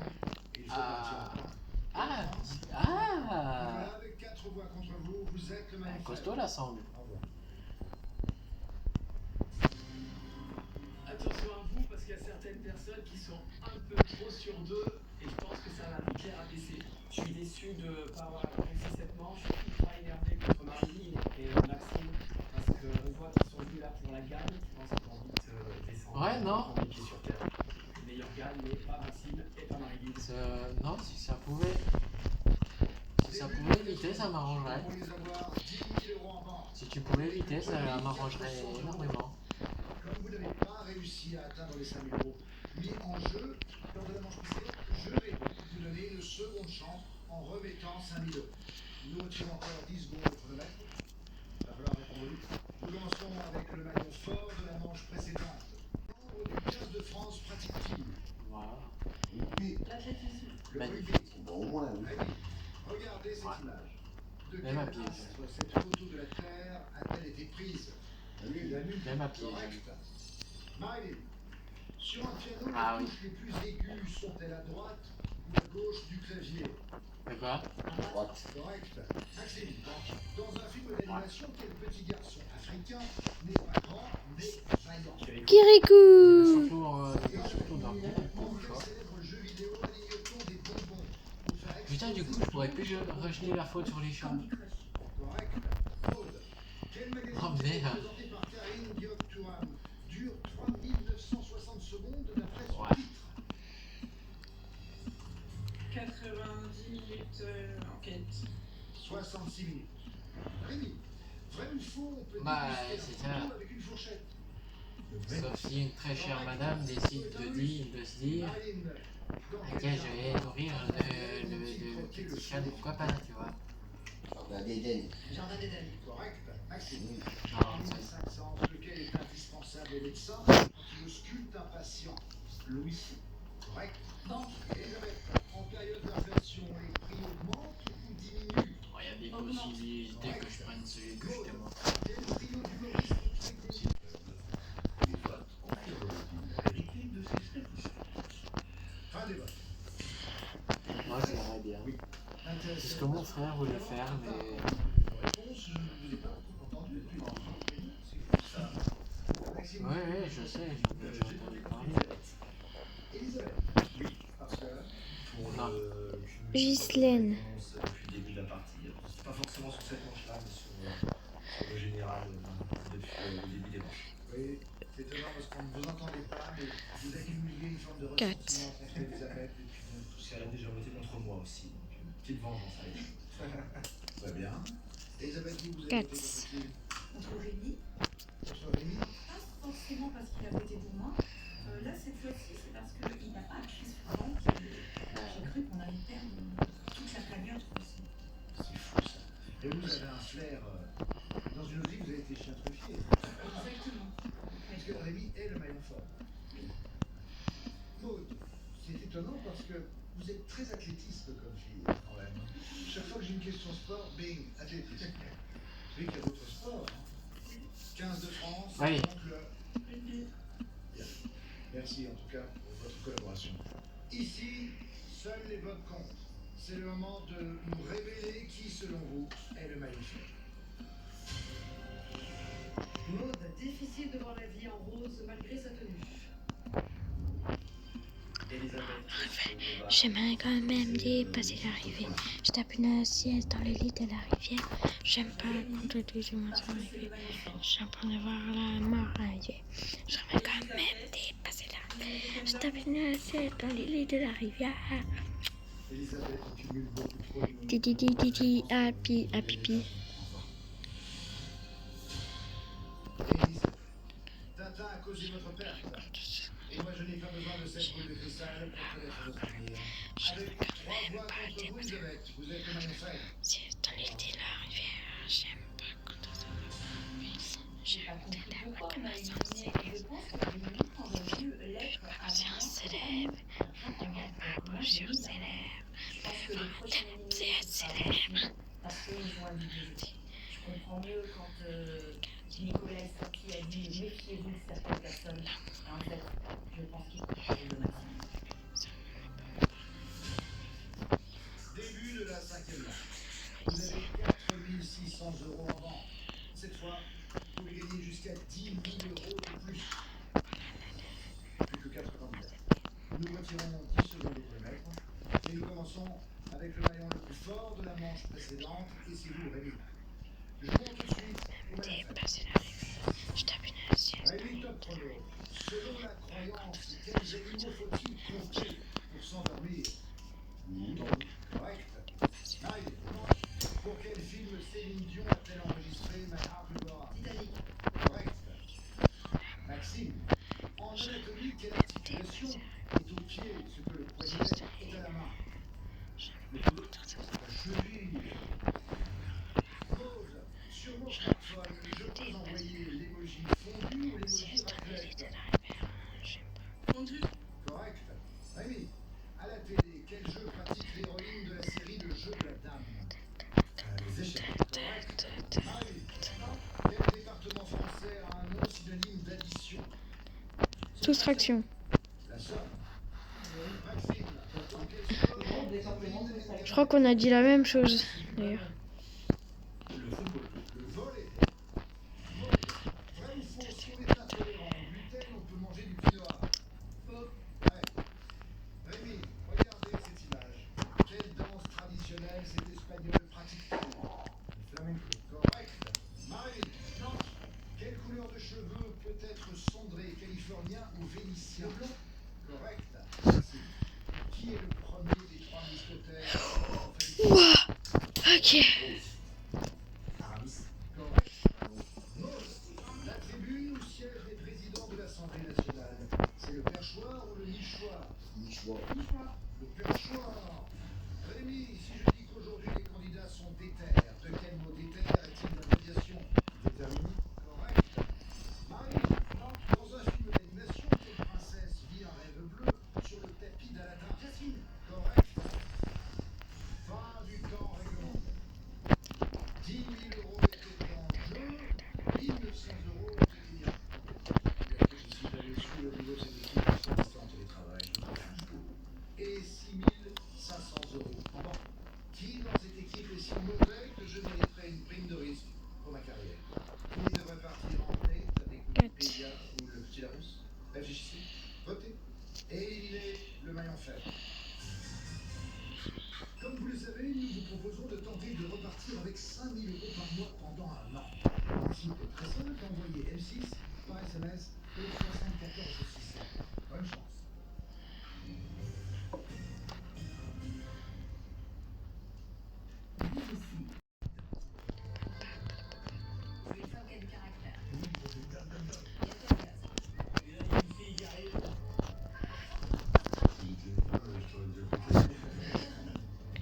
Il faut partir en temps. Voilà, avec 4 voix contre vous, vous êtes le même. Costaud la semble. Au revoir. Attention à vous, parce qu'il y a certaines personnes qui sont un peu trop sur d'eux, et je pense que ça va vite les rabaisser. Je suis déçu de ne pas avoir réussi cette manche. Je suis ultra énervé contre Marie et Maxime, parce qu'on voit qu'ils sont venus là pour la gagne. Je pense qu'ils vont vite descendre. Ouais, non. Les pieds sur terre. Le meilleur gagne, mais pas Maxime et pas Marie. Non, si ça pouvait éviter, ça m'arrangerait. Si tu pouvais éviter, ça m'arrangerait énormément. Comme vous n'avez pas réussi à atteindre les 5 000 € mis en jeu lors de la manche précédente, je vais vous donner une seconde chance en remettant 5 000 €. Nous retirons encore 10 secondes au chronomètre. Il va falloir répondre vite. Nous commençons avec le maillon fort de la manche précédente. Membre du 15 de France pratique-t-il? Voilà. L'athlétisme. Le rugby. Bon, au moins, oui. Regardez cette image. De Même à quel pied. astre cette photo de la Terre a-t-elle été prise? La Lune. Même à pied. Correct. Marilyn, sur un piano, Ah les oui. touches les plus aiguës sont-elles à droite ou à gauche du clavier? D'accord. Droite. Correct. Maxime, dans un film d'animation, quel petit garçon africain n'est pas grand mais vaillant? Kirikou. Surtout dans le Dans quel célèbre jeu vidéo aligne-t-on des bonbons pour faire Putain, du coup, je pourrais plus rejeter la faute sur les champs. Correct. Aude, quel magazine Oh merde. présenté par Karine Diop-Touram dure 3960 secondes d'après son Ouais. titre? 90 minutes enquête. 66 minutes. Rémi, vrai ou faux, on peut Bah, déguster c'est un ça. couteau avec une fourchette? Sauf si une très chère madame décide de se dire Marilyn, dans ok, quel je vais nourrir le petit chat, pourquoi pas, tu vois. Jardin d'Éden. Jardin d'Éden. Correct. Maxime. Non, En ça- 1500, lequel est indispensable au médecin quand il ausculte un patient? Louis VI. Correct. Banque. Elisabeth, en période d'inflation, les prix augmentent ou diminuent? il y a des possibilités que je prenne celui que je te montre. Quel trio d'humoristes ont-ils Les votes ont fait relative la vérité de ces statistiques. Fin des votes. Moi, j'aimerais bien. C'est ce que mon frère voulait faire, mais Réponse, je ne vous ai pas entendu depuis. C'est fou ça. Maxime. ouais, je sais, j'ai entendu parler. Elisabeth. Oui, parce que. Pour Non. le Ghislaine. depuis le début de la partie, pas forcément sur cette manche-là, mais sur le général depuis le début des manches. Oui, c'est étonnant parce qu'on ne vous entendait pas, mais vous accumulez une forme de Quatre. ressentiment contre Elisabeth. Et puis, Parce qu'elle a déjà voté contre moi aussi, donc une petite vengeance avec. très bien. Elisabeth, vous avez Quatre. voté contre qui? Contre Rémi. Contre Rémi. Pas forcément parce qu'il a voté pour moi. Là, cette fois-ci, c'est parce qu'il n'a pas écrit souvent. J'ai cru qu'on allait perdre toute la cagnotte aussi. C'est fou ça. Et vous avez un flair. Dans une autre vie, vous avez été chien truffier. Exactement. Parce que Rémi est le maillon fort. Maud, c'est étonnant parce que vous êtes très athlétiste comme fille, quand même. Chaque fois que j'ai une question sport, bing, athlétisme. Vous savez qu'il y a d'autres sports. 15 de France, Oui. donc le... Bien. Merci en tout cas pour votre collaboration. Ici, seuls les votes comptent. C'est le moment de nous révéler qui, selon vous, est le maillon fort. Maud, difficile de voir la vie en rose malgré sa tenue. J'aimerais quand même dépasser l'arrivée. Je tape une sieste dans le lit de la rivière. J'aime pas contre tout le monde arriver. J'ai l'impression de voir la mort arriver. J'aimerais quand même dépasser l'arrivée. Je tape une sieste dans le lit de la rivière. Elisabeth accumule beaucoup trop de... Di, à pipi. Elisabeth, Tintin a causé votre perte. Et moi, je n'ai pas besoin de cette boule de cristal pour connaître votre avenir. Avec 3 voix contre vous, Elisabeth, vous êtes le maillon faible. C'est dans le lit de la rivière. J'aime pas quand ça va. J'aime la connaissance. Conscience célèbre. lui plaisait. Je comprends mieux quand Nicolas est sorti a dit méfiez-vous de certaines personnes. En fait, je pense qu'il faut de Maxime. Début de la 5e manche. Vous avez 4600 € en banque. Cette fois, vous pouvez gagner jusqu'à 10 000 € de plus. Plus que 4 candidats. Nous retirons 10 secondes au chronomètre et nous commençons avec le maillon le plus fort de la manche précédente et c'est vous, Rémi. Jouons tout de suite au maillon faible. Rémi, top chrono. Selon la croyance, quels animaux faut-il compter pour s'endormir? Correct. Marie, pour quel film Céline Dion a-t-elle enregistré My Heart Will Go On? Titanic. Correct. Maxime, en anatomie, quelle articulation est au pied ce que le poignet est à la main? Le coude, la cheville. Pause. Sur mon smartphone, je peux envoyer l'emoji fondu ou l'emoji raclette? Fondu. Correct. Rémi, à la télé, quel jeu pratique l'héroïne de la série Le Jeu de la Dame? Les échecs. Correct. Marie, quel département français a un nom synonyme d'addition? Soustraction. La somme. Maxime, dans quel sport Je crois qu'on a dit la même chose d'ailleurs. le football, le volley. Vrai ou faux, si on est intolérant au gluten, on peut manger du quinoa? Faux. Ouais. Rémi, regardez cette image. Quelle danse traditionnelle ces Espagnols pratiquent-ils? Le flamenco. Correct. Marie, non. Quelle couleur de cheveux peut être cendré, californien ou vénitien? Blond. Correct. Merci. Qui est le premier des 3 mousquetaires? Ouah. Ok. Aramis. Correct. Maud, la tribune ou siège des présidents de l'Assemblée nationale? C'est le perchoir ou le nichoir? Nichoir. Le perchoir. Rémi, si je dis qu'aujourd'hui les candidats sont déter, de quel mot déter est-il l'abréviation? Déterminé. Correct. Marie, dans un film d'animation, quelle princesse vit un rêve bleu sur le tapis d'Aladin? Jasmine. Correct. Fin du temps règlement. 10 000 € étaient en jeu, 1 900 € étaient gagnants. Et après, je suis allé sur le niveau de cette équipe qui sont restées en télétravail. Et 6 500 € en banque. Qui dans cette équipe est si mauvais que je mériterais une prime de risque pour ma carrière? Qui devrait partir en date avec Wikipédia ou le petit Larousse? Réfléchissez, votez et éliminez le maillon faible. Comme vous le savez, nous vous proposons de tenter de repartir avec 5 000 € par mois pendant un an. Si c'est très simple, envoyez M6 par SMS au 74 600. Bonne chance. Une femme qui a du caractère.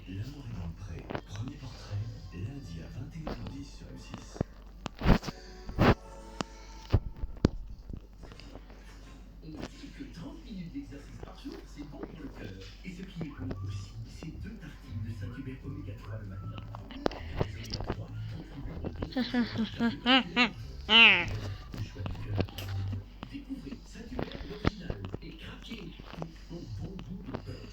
L'amour est dans le pré. Premier portrait, lundi à 21h10 sur M6. On dit que 30 minutes d'exercice par jour, c'est bon pour le cœur. Et ce qui est bon aussi, c'est 2 tartines de Saint-Hubert Oméga 3 le matin. Les Oméga 3 contribuent au bon choix du cœur. Découvrez Saint-Hubert l'original et craquez pour son bon goût de beurre.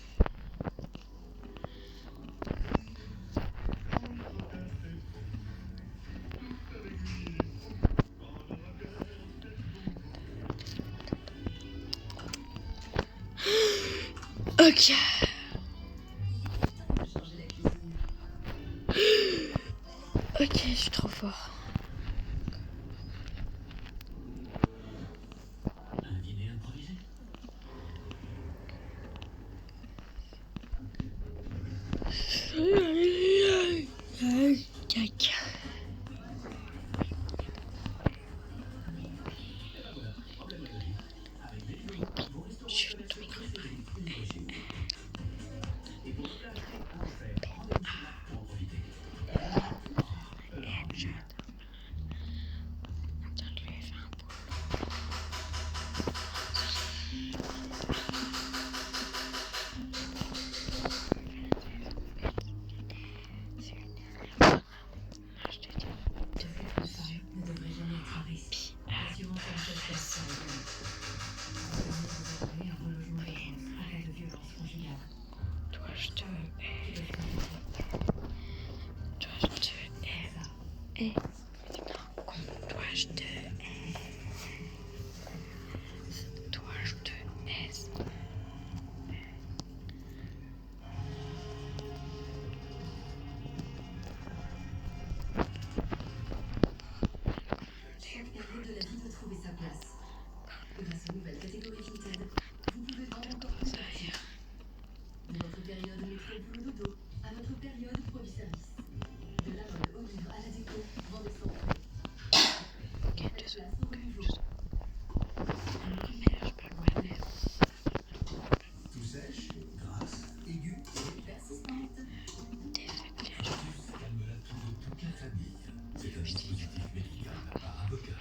Ok. Ok, je suis trop fort. Un dîner improvisé. et comptoir de S. Chaque période de la vie doit trouver sa place. Grâce aux nouvelles catégories Vinted, vous pouvez vendre encore plus d'actifs. De votre période métro boulot dodo à notre période produit service. De la mode au livre à la déco, vendez sans frais. Faites place au renouveau. Tout sèche, grasse, aiguë et Persistante. calme la toux de toute la famille. C'est un dispositif médical par avocat.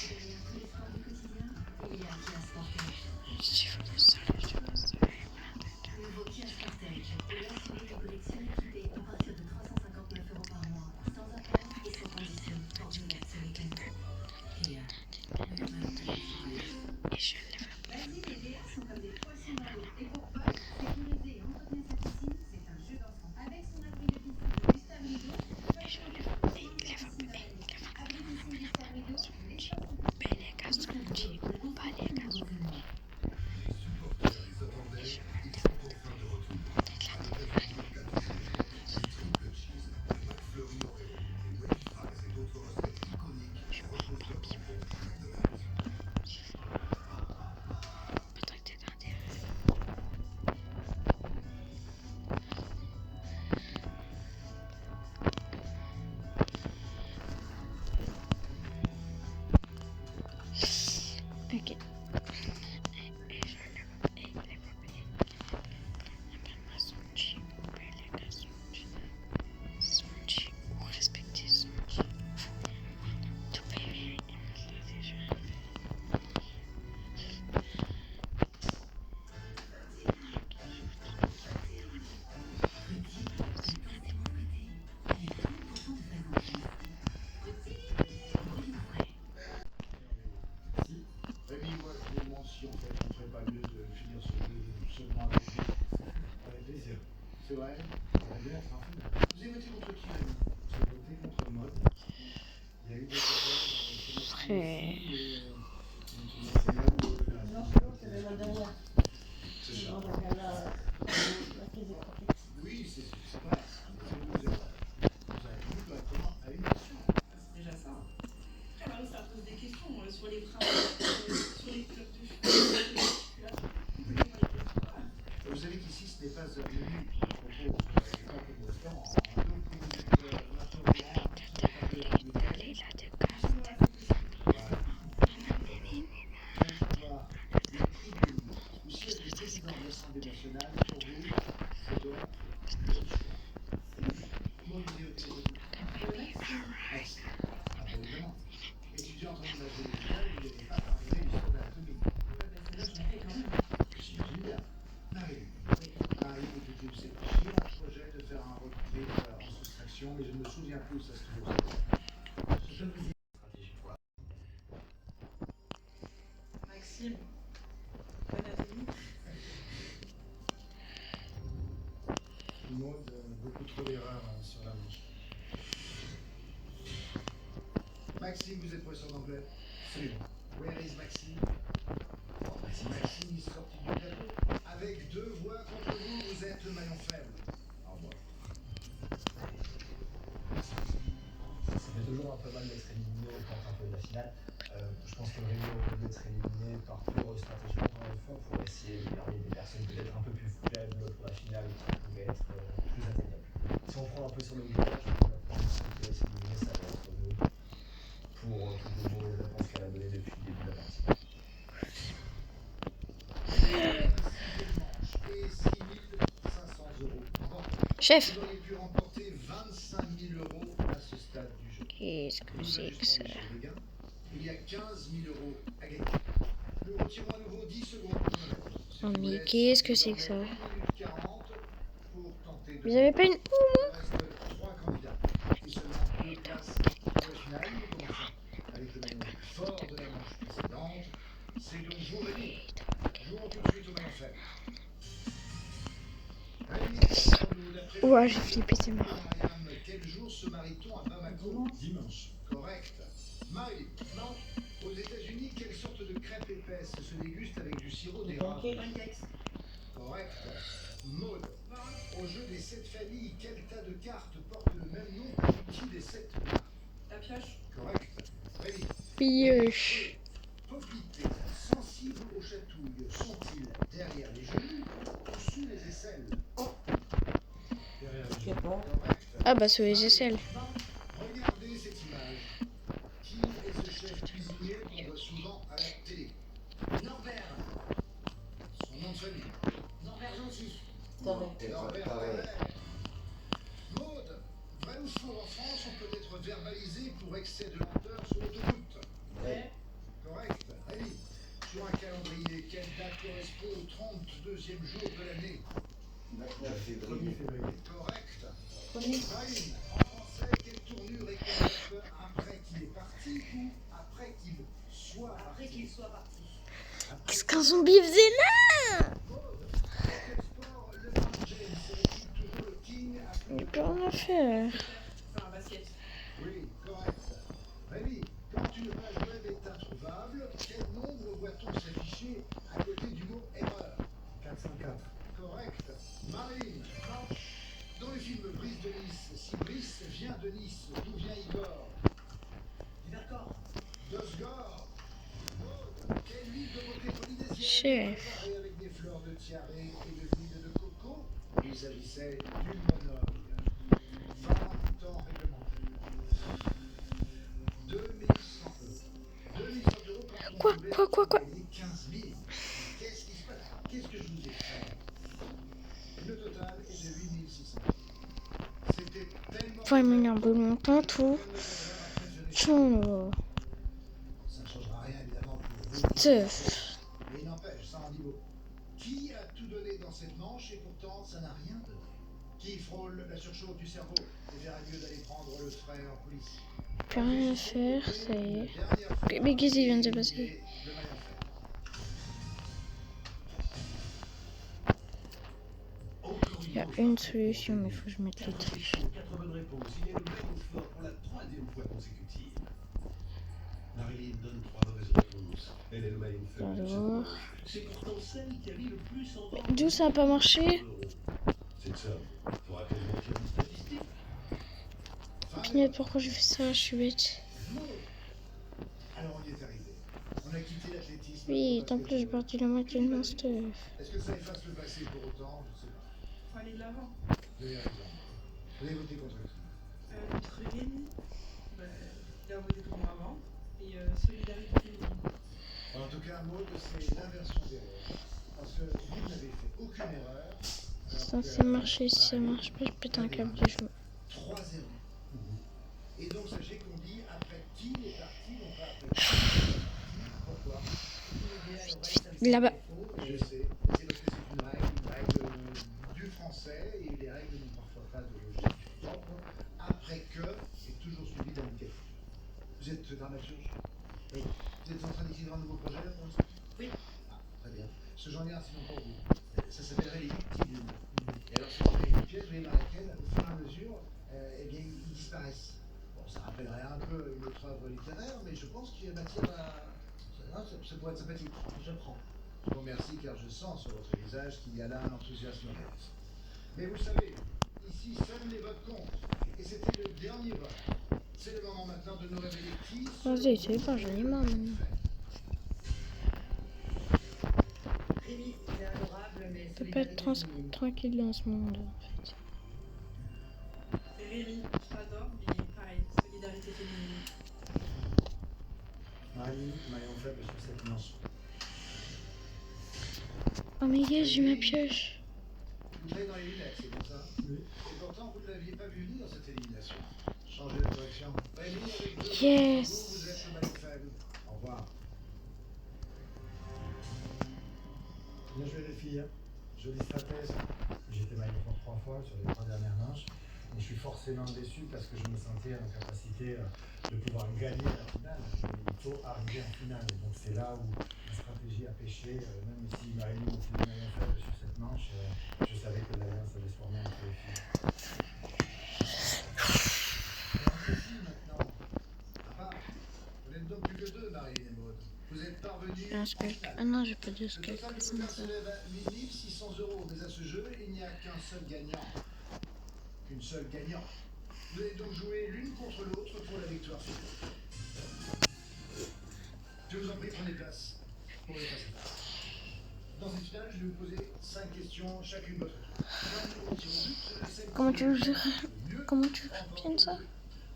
Derrière tous les freins du quotidien, il y a Kia Sportage. Nouveau Kia Sportage, la SUV hybride suréquipée à partir de 359 € par mois, sans appel et sans condition, pour du net sur les canaux. Kia, le même que les freins. Vas-y, les VA sont comme des poissons dans l'eau. Et pour Paul, sécuriser et entretenir sa piscine, c'est un jeu d'enfant. Avec son abri de piscine de Gustave Rideau, Paul choisit de prendre soin de sa piscine à l'eau. Abri piscine Gustave Rideau, les choses sont Les supporters les attendaient, ils sont enfin de retour. Les triple cheese, les McFlurry Oreo, les Wendy Fries et d'autres recettes iconiques reposent leur tampon à McDonald's. Ok. Si. Rémi, moi je me demande si en fait on ne ferait pas mieux de finir ce jeu seulement avec lui. Avec plaisir. C'est vrai, ça va bien être un film. Vous avez voté contre qui, Rémi? J'ai voté contre Maud. Il y a eu des erreurs dans Non, c'est la dernière. C'est ça. Non, donc elle a pris des profits. Oui, c'est vrai. C'est une erreur. Vous avez vu correctement à une nation. C'est déjà ça. Après, Marie, ça pose des questions sur les principes, sur les clubs de circulation. Vous savez qu'ici, ce n'est pas un menu propos, c'est pas comme au restaurant. Donc, maintenant, on va les tribunes, ou siège du président de l'Assemblée nationale, pour vous, c'est donc le choix. Mon vidéo téléphonique. Merci. Évidemment. Étudiant en imagerie médicale, il n'avait pas arrivé l'histoire de l'anatomie. J'imagine bien. Marie est une séparation, un projet de faire un road trip en soustraction, mais je ne me souviens plus où ça se trouve. Je vous dis. Maxime, anatomie. Maud, beaucoup trop d'erreurs sur la manche. Maxime, vous êtes professeur d'anglais? Absolument. Where is Maxime? Maxime est sorti du plateau. Avec 2 voix contre vous, vous êtes le maillon faible. Au revoir. Ça fait toujours un peu mal d'être éliminé au un peu de la finale. Je pense que Rémi aurait dû être éliminé par pure stratégie encore une fois pour essayer de garder des personnes peut-être un peu plus faibles pour la finale qui pouvaient être plus atteignables. Si on prend un peu sur le gauche, je pense que essayer d'éliminer ça va être mieux pour toutes les mauvaises réponses qu'elle a données depuis le début de la partie. Et 6 500 €. Chef. Vous auriez pu remporter 25 000 € à ce stade du jeu. Qu'est-ce que c'est que ça? Il y a 15 000 € à gagner. Nous retirons à nouveau 10 secondes. Oh mais qu'est-ce que c'est que ça? Vous avez pas une houe, moi? Il reste 3 candidats. Et seulement 2 places pour le final. Nous commençons avec le maillon fort de la manche précédente. C'est donc vous, Rémi. Jouons tout de suite au maillon faible. Ouah, j'ai flippé, c'est mort. Mariam, quel jour se marie-t-on à Bamako? Dimanche. Correct. Marie. Non. Aux États-Unis, quelle sorte de crêpe épaisse se déguste avec du sirop d'érable? Correct. Maud. Au jeu des 7 familles, quel tas de cartes porte le même nom que l'outil des 7 mains? La pioche. Correct. Rémi. Pioche. Poppité, sensibles aux chatouilles, sont-ils derrière les genoux ou sous les aisselles? Derrière les genoux. Correct. Ah bah sous les aisselles. Regardez cette image. Qui est ce chef cuisinier qu'on voit souvent à la télé? Norbert. Son nom de famille. Norbert Gentil. Norbert Tarré. Maud, vrai ou faux, en France, on peut être verbalisé pour excès de lenteur sur l'autoroute? Ouais. Correct. Allez, sur un calendrier, quelle date correspond au 32e jour de l'année? 1er février. Correct. Marine, en français, quelle tournure est correcte? Après qu'il est parti ou après qu'il soit parti? Après qu'il soit parti. Qu'est-ce qu'un zombie faisait là? Quel sport LeBron James est-il toujours le king après? J'ai plus rien à faire. Enfin, un basket. Oui, correct. Rémi, quand une page web est introuvable, quel nombre voit-on s'afficher à côté du mot erreur? 404. Correct. Marine, dans le film Brice de Nice, si Brice vient de Nice, d'où vient Igor? D'Ivercor. D'Osgore. Maud, quelle huile de beauté polynésienne Chef. préparée avec des fleurs de tiare et de l'huile de coco? Il s'agissait d'une monoï. Fin temps réglementaire. 2100 euros. 2100 euros par Quoi? 15 000. Qu'est-ce qui se passe? Qu'est-ce que je vous ai fait? Le total est de 8600. C'était tellement... Faut m'énerver longtemps tout. Tout. Ça ne changera rien évidemment pour vous. Teuf. Mais il n'empêche, ça en dit beaucoup. Qui a tout donné dans cette manche et pourtant ça n'a rien donné? Qui frôle la surchauffe du cerveau et verra mieux d'aller prendre le frais en police? Plus rien à faire, ça y est. Mais qu'est-ce qui vient de se passer? Le maillon faible. Il y a une solution, mais il faut que je mette le truc. 4 bonnes réponses. Il est le maillon fort pour la 3e fois consécutive. Marilyn donne 3 mauvaises réponses. Elle est le maillon faible de cette Alors. manche. C'est pourtant celle qui a mis le plus en vente. D'où ça a pas marché? Cette somme pourra-t-elle mentir une statistique? Punaise, pourquoi je fais ça? Je suis bête. Alors on y est arrivé. On a quitté l'athlétisme. Oui, en plus j'ai perdu la moitié de mon stuff. Est-ce que ça efface le passé pour autant? Je ne sais pas. Faut aller de l'avant. Vous avez raison. Vous avez voté contre qui? Contre Rémi, il a voté pour moi avant. Et Solidarité féminine. En tout cas, Maud, c'est l'inversion des rôles. Parce que vous n'avez fait aucune erreur. C'est censé marcher, si ça marche pas, je pète un câble du jeu. 3-0. Et donc, sachez qu'on dit après qui est parti, non pas après qui. Pourquoi? Là-bas. Je sais. C'est parce que c'est une règle du français et les règles n'ont parfois pas de logique propre. Après que est toujours suivi d'un indicatif. Vous êtes dramaturge? Oui. Vous êtes en train d'écrire un nouveau projet là pour l'instant? Oui. Ah, très bien. Ce j'en ai un sinon pour vous. Ça s'appellerait les victimes. Et alors, c'est une pièce, vous voyez, dans laquelle, au fur et à mesure, eh bien, ils disparaissent. Bon, ça rappellerait un peu une autre œuvre littéraire, mais je pense qu'il y a matière à... Ça pourrait être sympathique. Je prends. Je vous remercie car je sens sur votre visage qu'il y a là un enthousiasme réel. Mais vous savez, ici, seuls les votes comptent. Et c'était le dernier vote. C'est le moment maintenant de nous révéler qui... Vas-y, c'est pas joli maintenant. Rémi, c'est adorable, mais On peut pas être tranquille dans ce monde en fait. C'est Rémi, je t'adore, mais pareil, Solidarité féminine. Marie, maillon faible sur cette manche. Oh mais yes, j'ai ma pioche. Vous êtes dans les lunettes, c'est comme ça? Oui. Et pourtant, vous ne l'aviez pas vu venir cette élimination. Changez de direction. Rémi, avec deux Yes. vous êtes le maillon faible. Au revoir. Bien joué les filles. Jolie stratège. J'étais maillon fort 3 fois sur les 3 dernières manches. Et je suis forcément déçu parce que je me sentais en capacité de pouvoir gagner la finale. Mais il faut arriver en finale. Donc c'est là où la stratégie a pêché, même si Marie était le maillon Ah non, j'ai pas de Le scale. total du poker s'élève à 1600 €, mais à ce jeu, il n'y a qu'un seul gagnant. Qu'une seule gagnante. Vous allez donc jouer l'une contre l'autre pour la victoire finale. Je vous en prie, prenez place pour le face à face. Dans cette finale, je vais vous poser 5 questions, chacune votre tour. Comment tu veux bien ça?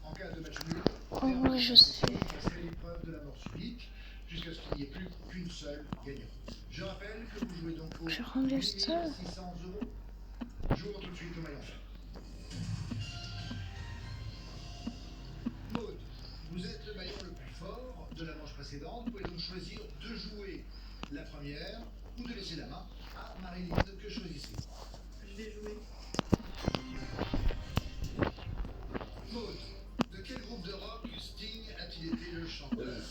En cas de match nul, En vrai, je sais. passer l'épreuve de la mort subite jusqu'à ce qu'il n'y ait plus qu'une seule gagnante. Je rappelle que vous jouez donc pour Je rends 1600 €. J'ouvre tout de suite au maillon faible. Maud, vous êtes le maillon le plus fort de la manche précédente. Vous pouvez donc choisir de jouer la première ou de laisser la main à Marilyn. Que choisissez-vous? Je vais jouer. Maud, de quel groupe de rock Sting a-t-il été le chanteur?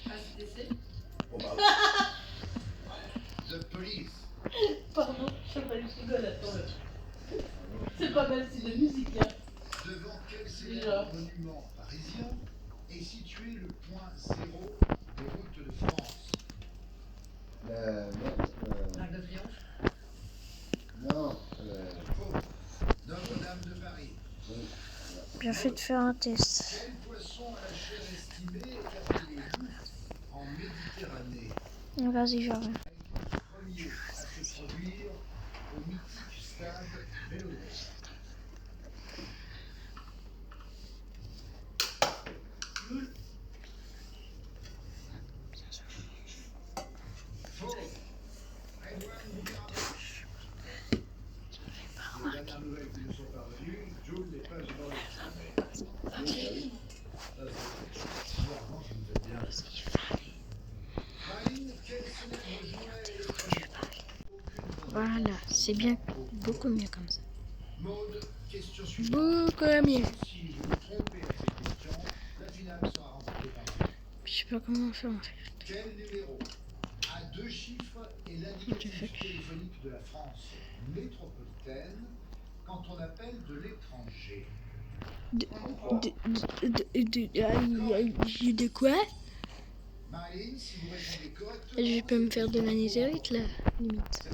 ACDC. The Police. Pardon, je sais pas, je rigole, attends. C'est pas mal, c'est de musique, hein. Devant quel Déjà. célèbre monument parisien est situé le point zéro des routes de France? L'Arc de Triomphe. Non. Faux. Notre-Dame de Paris. Bien fait de faire un test. Quel poisson à la chair estimée est appelé loutre en Méditerranée? Vas-y, je reviens. A été le premier à se produire au mythique stade Vélodrome. Faux. Redouane Bougarabach. Les dernières nouvelles qui nous sont parvenues, Jules n'est pas dans le Marine, quel célèbre jouet électronique? Voilà, c'est bien. Beaucoup mieux comme ça. Maud, question suivante. Beaucoup mieux. Si vous vous trompez à cette question, la finale sera remportée par vous. Je sais pas comment on fait en fait. Quel numéro à 2 chiffres est l'indicatif téléphonique de la France métropolitaine quand on appelle de l'étranger? De quoi? Marilyn, si vous répondez correctement, Je peux me faire de l'anétérite là, limite.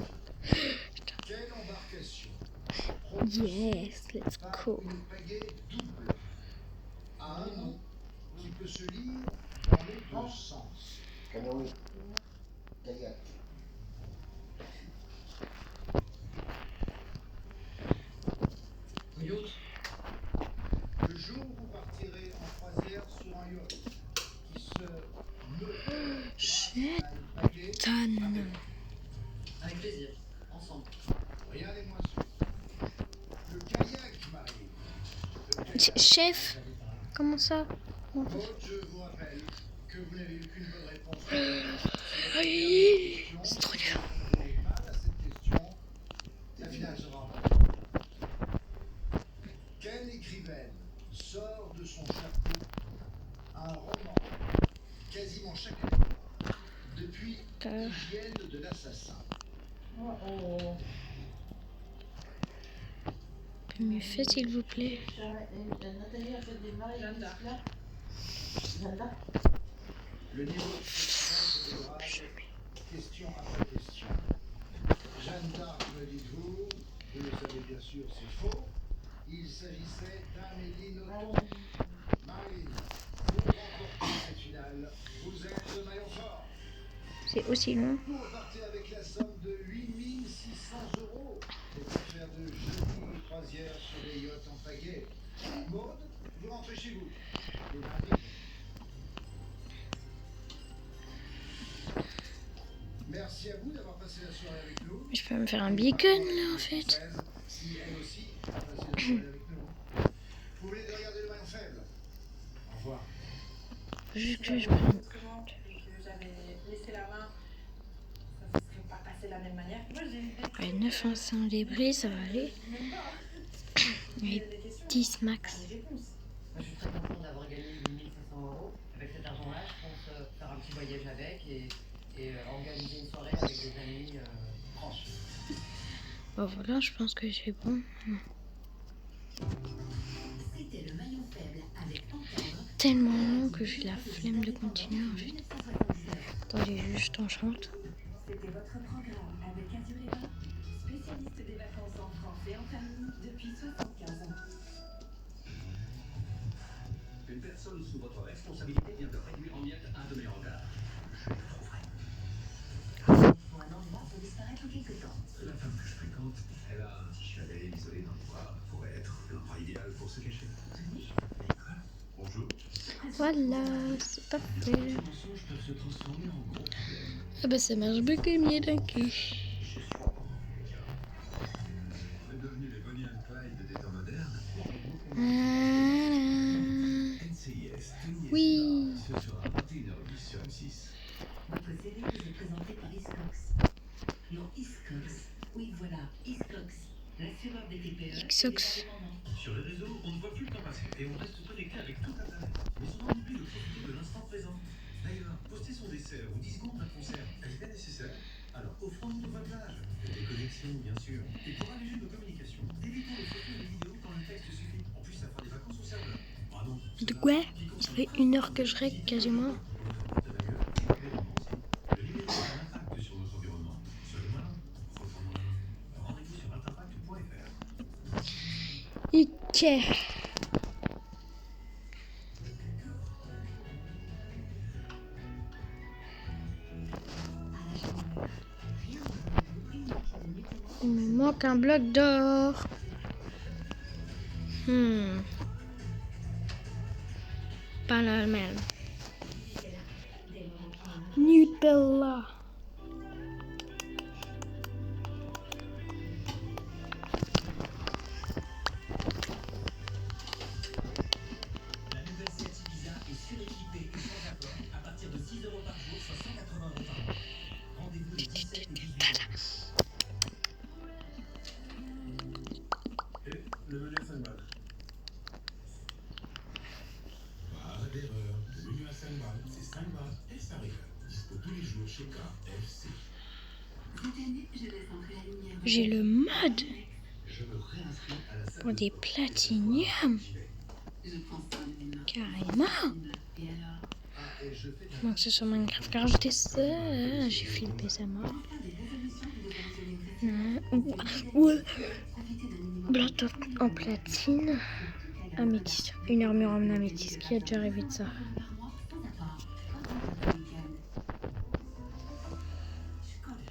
quelle embarcation Yes, let's go. une pagaie double a un nom qui peut se lire dans les deux sens? Canoë. Kayak. Yacht. Le jour où vous partirez en croisière sur un yacht qui se meut à une pagaie, Tan. Avec plaisir. Ensemble. rien n'est moins sûr. Le kayak, Marie. Chef, comment ça? Maud, je vous rappelle que vous n'avez eu qu'une bonne réponse. Aïe, c'est trop dur. Vous n'avez mal à cette question. La finale sera en Quelle écrivaine sort de son chapeau un roman quasiment chaque année depuis l'hygiène de l'assassin? Mieux fait s'il vous plaît. Nathalie a fait des mariages là. Zanda. Le niveau de stress se dégrade, question après question. Jeanne d'Arc, me dites-vous, vous le savez bien sûr, c'est faux. Il s'agissait d'Amélie Nothomb. Marilyn, pour remporter cette finale, vous êtes le maillon fort. C'est aussi long. Vous repartez avec la somme de 8600 € pour faire de jolies croisières sur des yachts en pagaie. Maud, vous rentrez chez vous. Et Marie, merci à vous d'avoir passé la soirée avec nous. Je peux me faire un bacon là en fait. Si elle aussi a passé la soirée avec nous. Vous venez de regarder le maillon faible. Au revoir. Juste que je Comment j'avais laissé la main, ça ne serait pas passé de la même manière. Moi, j'ai eu des... Ouais, 9 en débris, ça va aller. Même pas. Et 10 max. Des réponses. Moi, je suis très content d'avoir gagné 8500 €. Avec cet argent-là, je pense faire un petit voyage avec et organiser une soirée avec des amis proches. Bon voilà, je pense que c'est bon. C'était le maillon faible avec Entendre. Tellement long que j'ai la flemme de continuer en fait. 1979. Attendez, juste on chante. C'était votre programme avec Azureva, spécialiste des vacances en France et en famille depuis 75 ans. Une personne sous votre responsabilité vient de réduire en miettes un de mes hangars. Je les retrouverai. Pour un endroit pour disparaître en quelque temps. La femme que je fréquente, elle a un petit chalet isolé dans le bois. Pourrait être l'endroit idéal pour se cacher. Bonjour. Voilà, c'est parfait. Les mensonges peuvent se transformer en gros problèmes. Ah bah ça marche beaucoup mieux d'un coup. On est devenus les Bonnie and Clyde des temps modernes. Voilà. NCIS, Tony Oui. ce sera à 21h10 sur M6. Votre série vous est présentée par Hiscox. Non, Hiscox. Oui, voilà, Hiscox. L'assureur des TPE. Hiscox. Sur les réseaux, on ne voit plus le temps passer et on reste connecté avec toute Internet. Mais on en oublie de profiter de l'instant présent. D'ailleurs, poster son dessert ou 10 secondes d'un concert, est-ce bien nécessaire? Alors offrons-nous de votre plage, des connexions bien sûr. Et pour alléger nos communications, évitons les photos et les vidéos quand le texte suffit. En plus, ça fera des vacances au serveur. Ah non. De quoi? Ça fait 1 heure que je règle quasiment. Ok. Il me manque un bloc d'or. Pas le même. Nutella. La nouvelle Seat Ibiza est suréquipée et sans apport à partir de 6 € par jour, soit 180 € par mois. Rendez-vous les 17 et 18 mai. Et le menu à 5 balles. Pas d'erreur. Le menu à 5 balles, c'est 5 balles et ça régale. Dispo tous les jours chez KFC. Cette année, je laisse entrer la lumière. J'ai le mode Je me réinscris à la salle. pour des platinium. Je prends ça de l'humain. Carrément. Et alors, Et je fais Donc c'est sur Minecraft car rajouté ça. J'ai flippé sa mort. faire des résolutions que vous avez mentionnées Ouais. profitez d'un minimum Blood en platine. Améthyste. Une armure en améthyste. Qui a déjà rêvé de ça? par mois sans apport. Quand on passe le week-end. Je colle.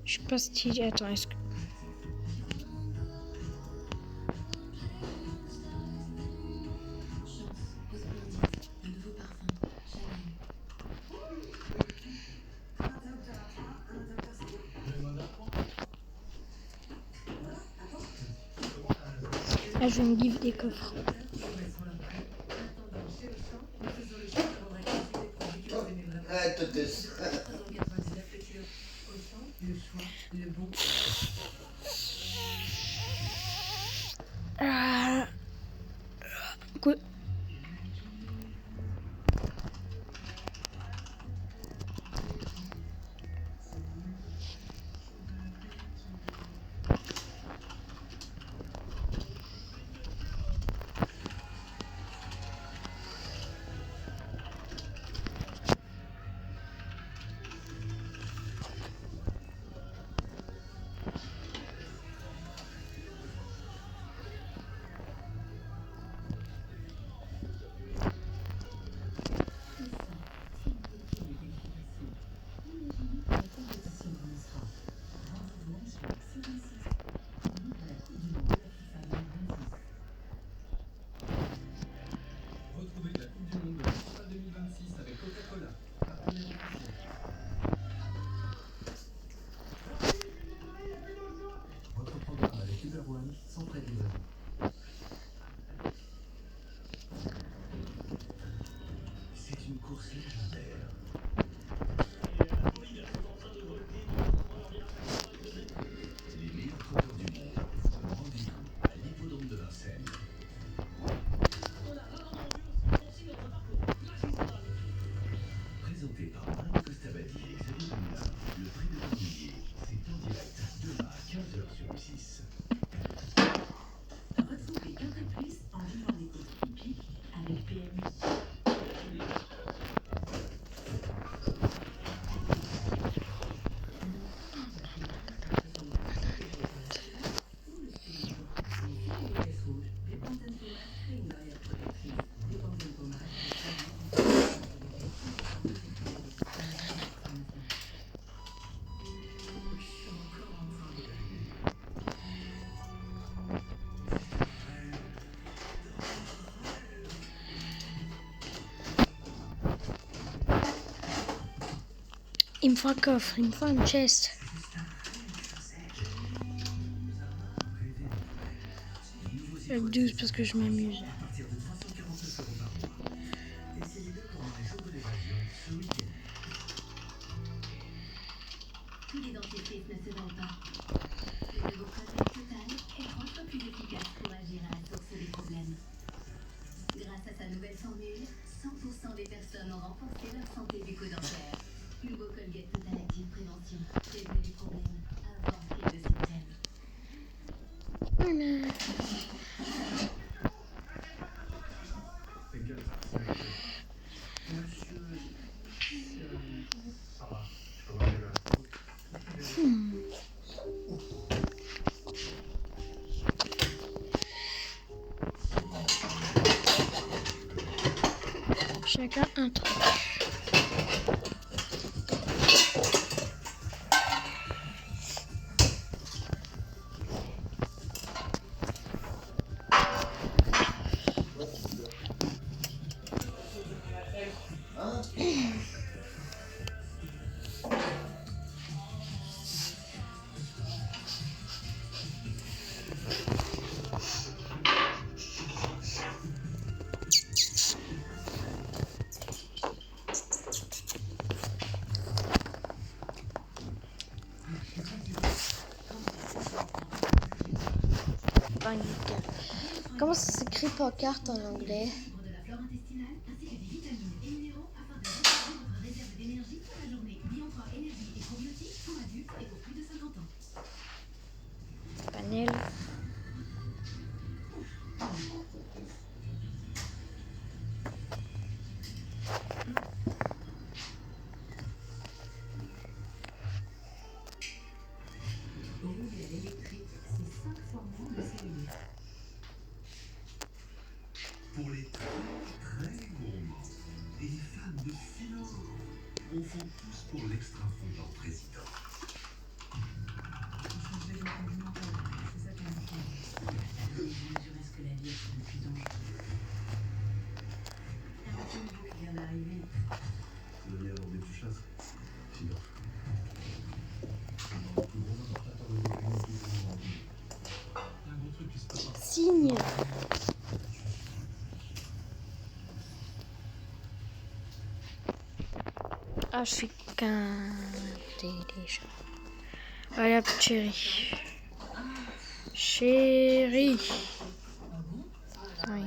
Je suis pas stylé. Attends, est-ce que. Chance, Cosmétique, le nouveau parfum, Chanel. Ah, je vais me give des coffres. Ah, totus. Ah. Quoi? Retrouvez la Coupe du Monde de FIFA 2026 avec Coca-Cola. Partenaire officiel. Votre programme avec Uber One sans frais de livraison. C'est une course légendaire. Les meilleurs coureurs du monde. Rendez-vous à l'hippodrome de Vincennes. Présenté par Mario Costabadi et Xavier Moulin, le prix de Cornelier, c'est en direct demain à 15h sur M6. Retrouvez 4 plus en vivant des courses hippiques avec PS. Il me faut un coffre, il me faut un chest. Avec 12 parce que je m'amuse. Tous les dentifrices ne se valent pas. Le nouveau Colgate Total est 3 fois plus efficace pour agir à la source des problèmes. Grâce à sa nouvelle formule, 100% des personnes ont renforcé leur santé bucco-dentaire. Nouveau Colgate Total Active Prévention. Prévenez les problèmes avant qu'ils ne s'y prennent. Voilà. Chacun un truc. Comment ça s'écrit pancarte en anglais? De la flore intestinale ainsi que des vitamines et minéraux afin de renforcer votre réserve d'énergie pour la journée. Bientra énergie et probiotiques pour adultes et pour plus de 50 ans. Panel. Rouler à l'électrique, c'est 5 fois moins de cellulite. Pour les très gourmands et les fans de philo, on fond tous pour l'extra fondant président. Changer de alimentaire, c'est ça qui est important. Vous mesurez ce que la vie est le plus dangereux. Un petit nouveau qui vient d'arriver. Tu veux bien demander du chasse? Sinon. Signe. Ah, je suis qu'un déjà. Voilà, chérie. Chérie. Oui.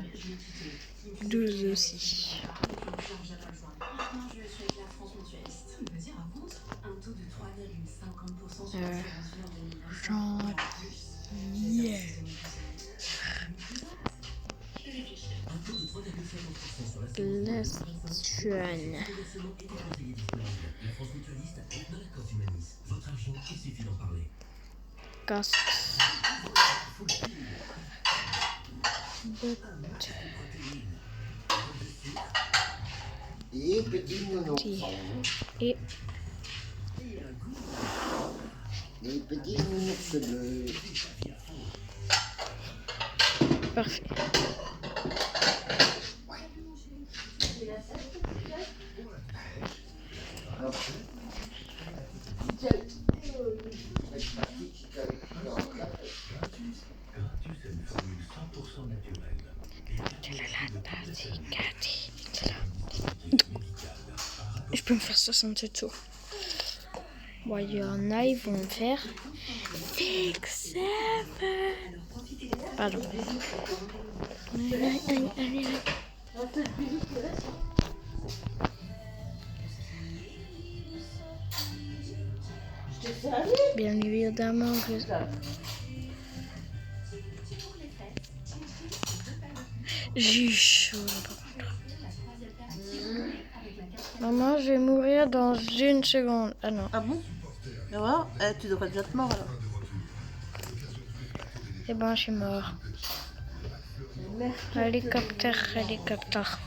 12 aussi. Maintenant, je suis avec la France Mutualiste. Ça veut dire avance un taux de 3,50% sur l'assurance vie en 2025. Yeah. Un taux de 3,50% sur la Last one. La France Mutualiste, dans la Coff Humanis. Votre argent, il suffit d'en parler. Casque. Et petit nounours. Et Les petits nounours bleus. parfait. Gratus a une formule 100% naturelle. Je peux me faire 67 tours. Bon, il y en a, ils vont me faire 6, 7. Pardon. Bien évidemment que... J'ai chaud. Maman, je vais mourir dans 1 seconde. Ah non. Ah bon? Alors, tu devrais déjà être mort alors. C'est bon, je suis mort. Hélicoptère, hélicoptère.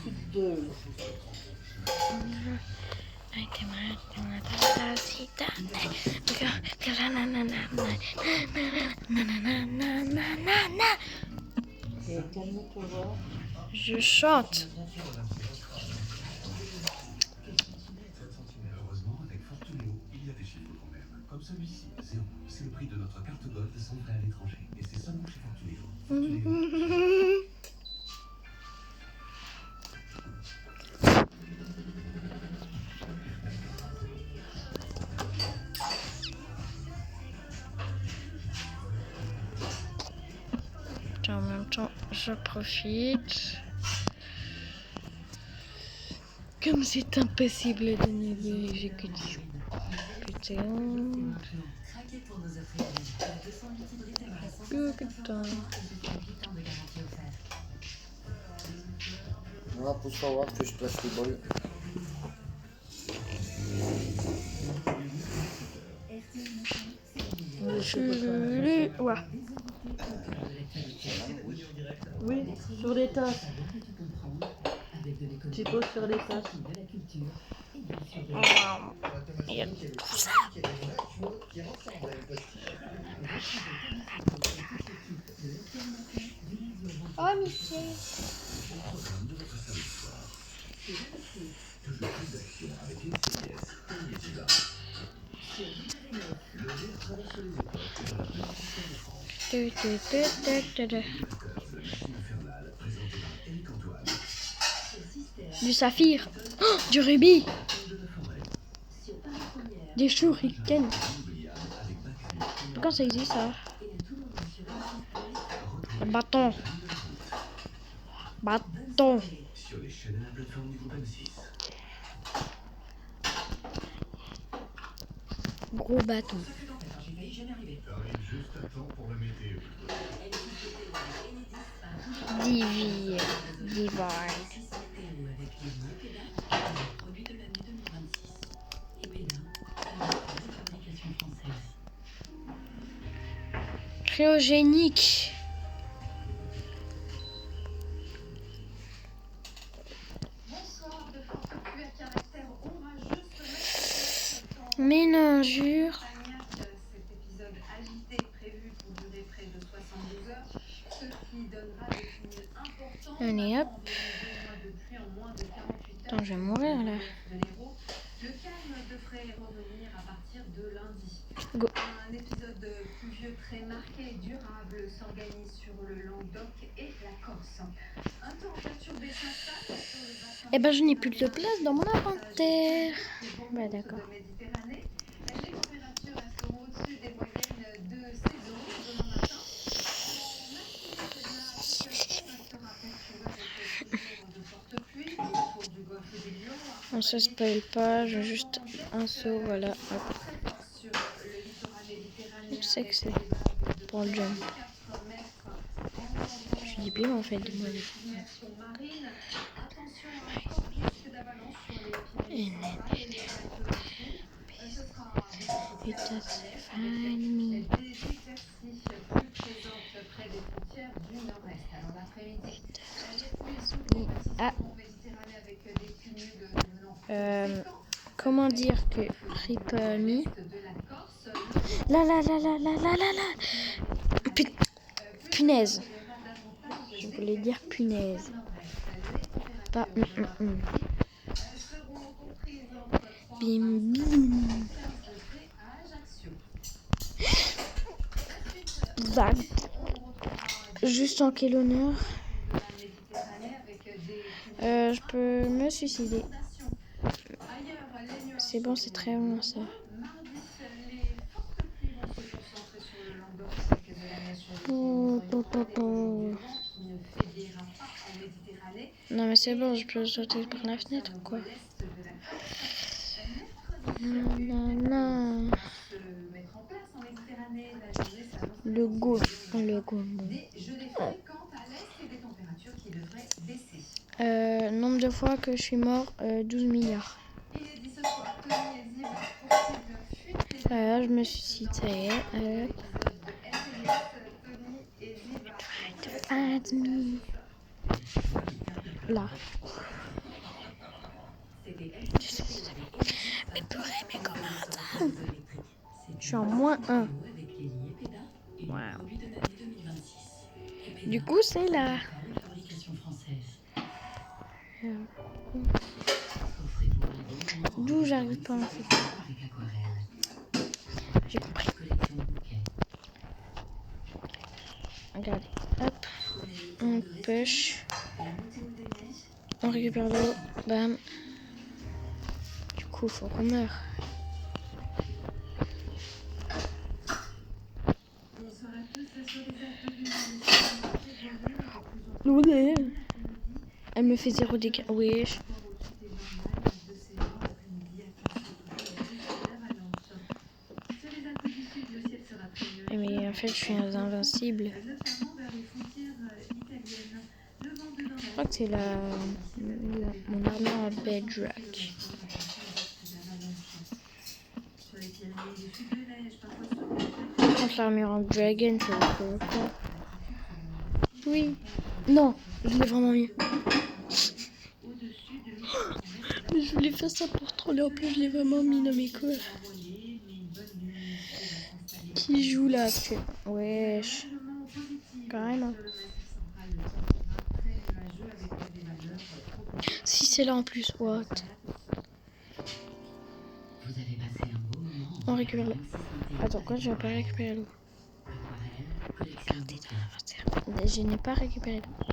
Je chante. Heureusement, avec Fortunéo, En même temps, je profite. Comme c'est impossible de ne vérifier que discuter. Craquez pour nos offres. La 200 litres hybride démarre à 150 € et 8 ans de garantie offerte. On va pousse forward que je place les bols. Ouais. Oui, sur les tasses. Tu poses sur les tasses. Il y a tout ça. Oh, Mickey. Programme de votre samedi soir. Toujours plus d'action avec NCIS et Yetiba. Le nerf traverse les époques dans la petite histoire de France. Le machine infernale présenté par Eric Antoine. Du saphir. Oh, du rubis. Des shurikens. Pourquoi ça existe ça? Bâton. Bâton. Sur les chaînes à la plateforme du groupe M6. Gros bâton. T'arrives juste à temps pour la météo. Divine. Produit de l'année 2026. Et Pédin, de fabrication française. Cryogénique. Bonsoir, de fortes pluies à caractère orageux se mettent Méningure. Cet épisode agité est prévu pour durer près de 72 heures, ce qui donnera des cumuls importants. Allez hop. De pluie en moins de 48 heures. Attends, je vais mourir là. De l'Hérault. Le calme devrait revenir à partir de lundi. Go. Un épisode pluvieux très marqué et durable s'organise sur le Languedoc et la Corse. Un temps perturbé s'installe sur le bassin. Eh ben, je n'ai plus de place dans mon inventaire. Bah, d'accord. de Méditerranée. Les températures resteront au-dessus des moyennes de saison demain matin. En matinée, la situation restera perturbée avec toujours de fortes pluies autour du golfe des Lions. On se spoil pas, j'ai juste un saut, voilà. Hop. Sur le littoral méditerranéen. Je sais que c'est pour le jump. Je suis débile en fait de moi. Putain, c'est funny. Comment dire que Ripami. Punaise. Je voulais dire punaise. Pas Bim bim. Vague. Juste en quel honneur. Je peux me suicider. C'est bon, c'est très bon ça. Non mais c'est bon, je peux sauter par la fenêtre ou quoi? Non. Le go. Nombre de fois que je suis mort, 12 milliards. Je me suicide, ça y est. Admis. Là. Mais purée, mais comment ça? Je suis en -1. Wow. Du coup, c'est là. D'où j'arrive pas en fait. J'ai compris. Regardez, hop. pêche. On récupère l'eau. Bam. Du coup, faut qu'on meure. L'eau, elle me fait 0 dégâts. Wesh. Mais en fait, je suis invincible. Je crois que c'est mon armure Bedrock. Contre l'armure en Dragon, je le peux. Oui. Non, je l'ai vraiment mis. Mais je voulais faire ça pour troller. En plus, je l'ai vraiment mis dans mes cours. Qui joue là actuellement? Wesh. Carrément. Si c'est là en plus, what? On récupère l'eau. Attends, quoi? Je vais pas récupérer l'eau. Regardez dans l'inventaire. Je n'ai pas récupéré l'eau.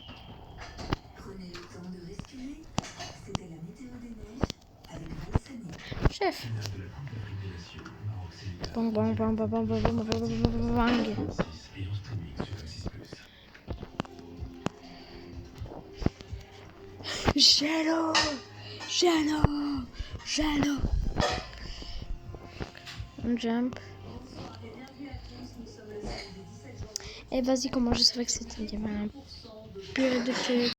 Chef. Bang bang bang bang bang bang bang bang bang. Jello, jello, jello. On jump. Et vas-y, comment je savais que c'était un purée de trucs.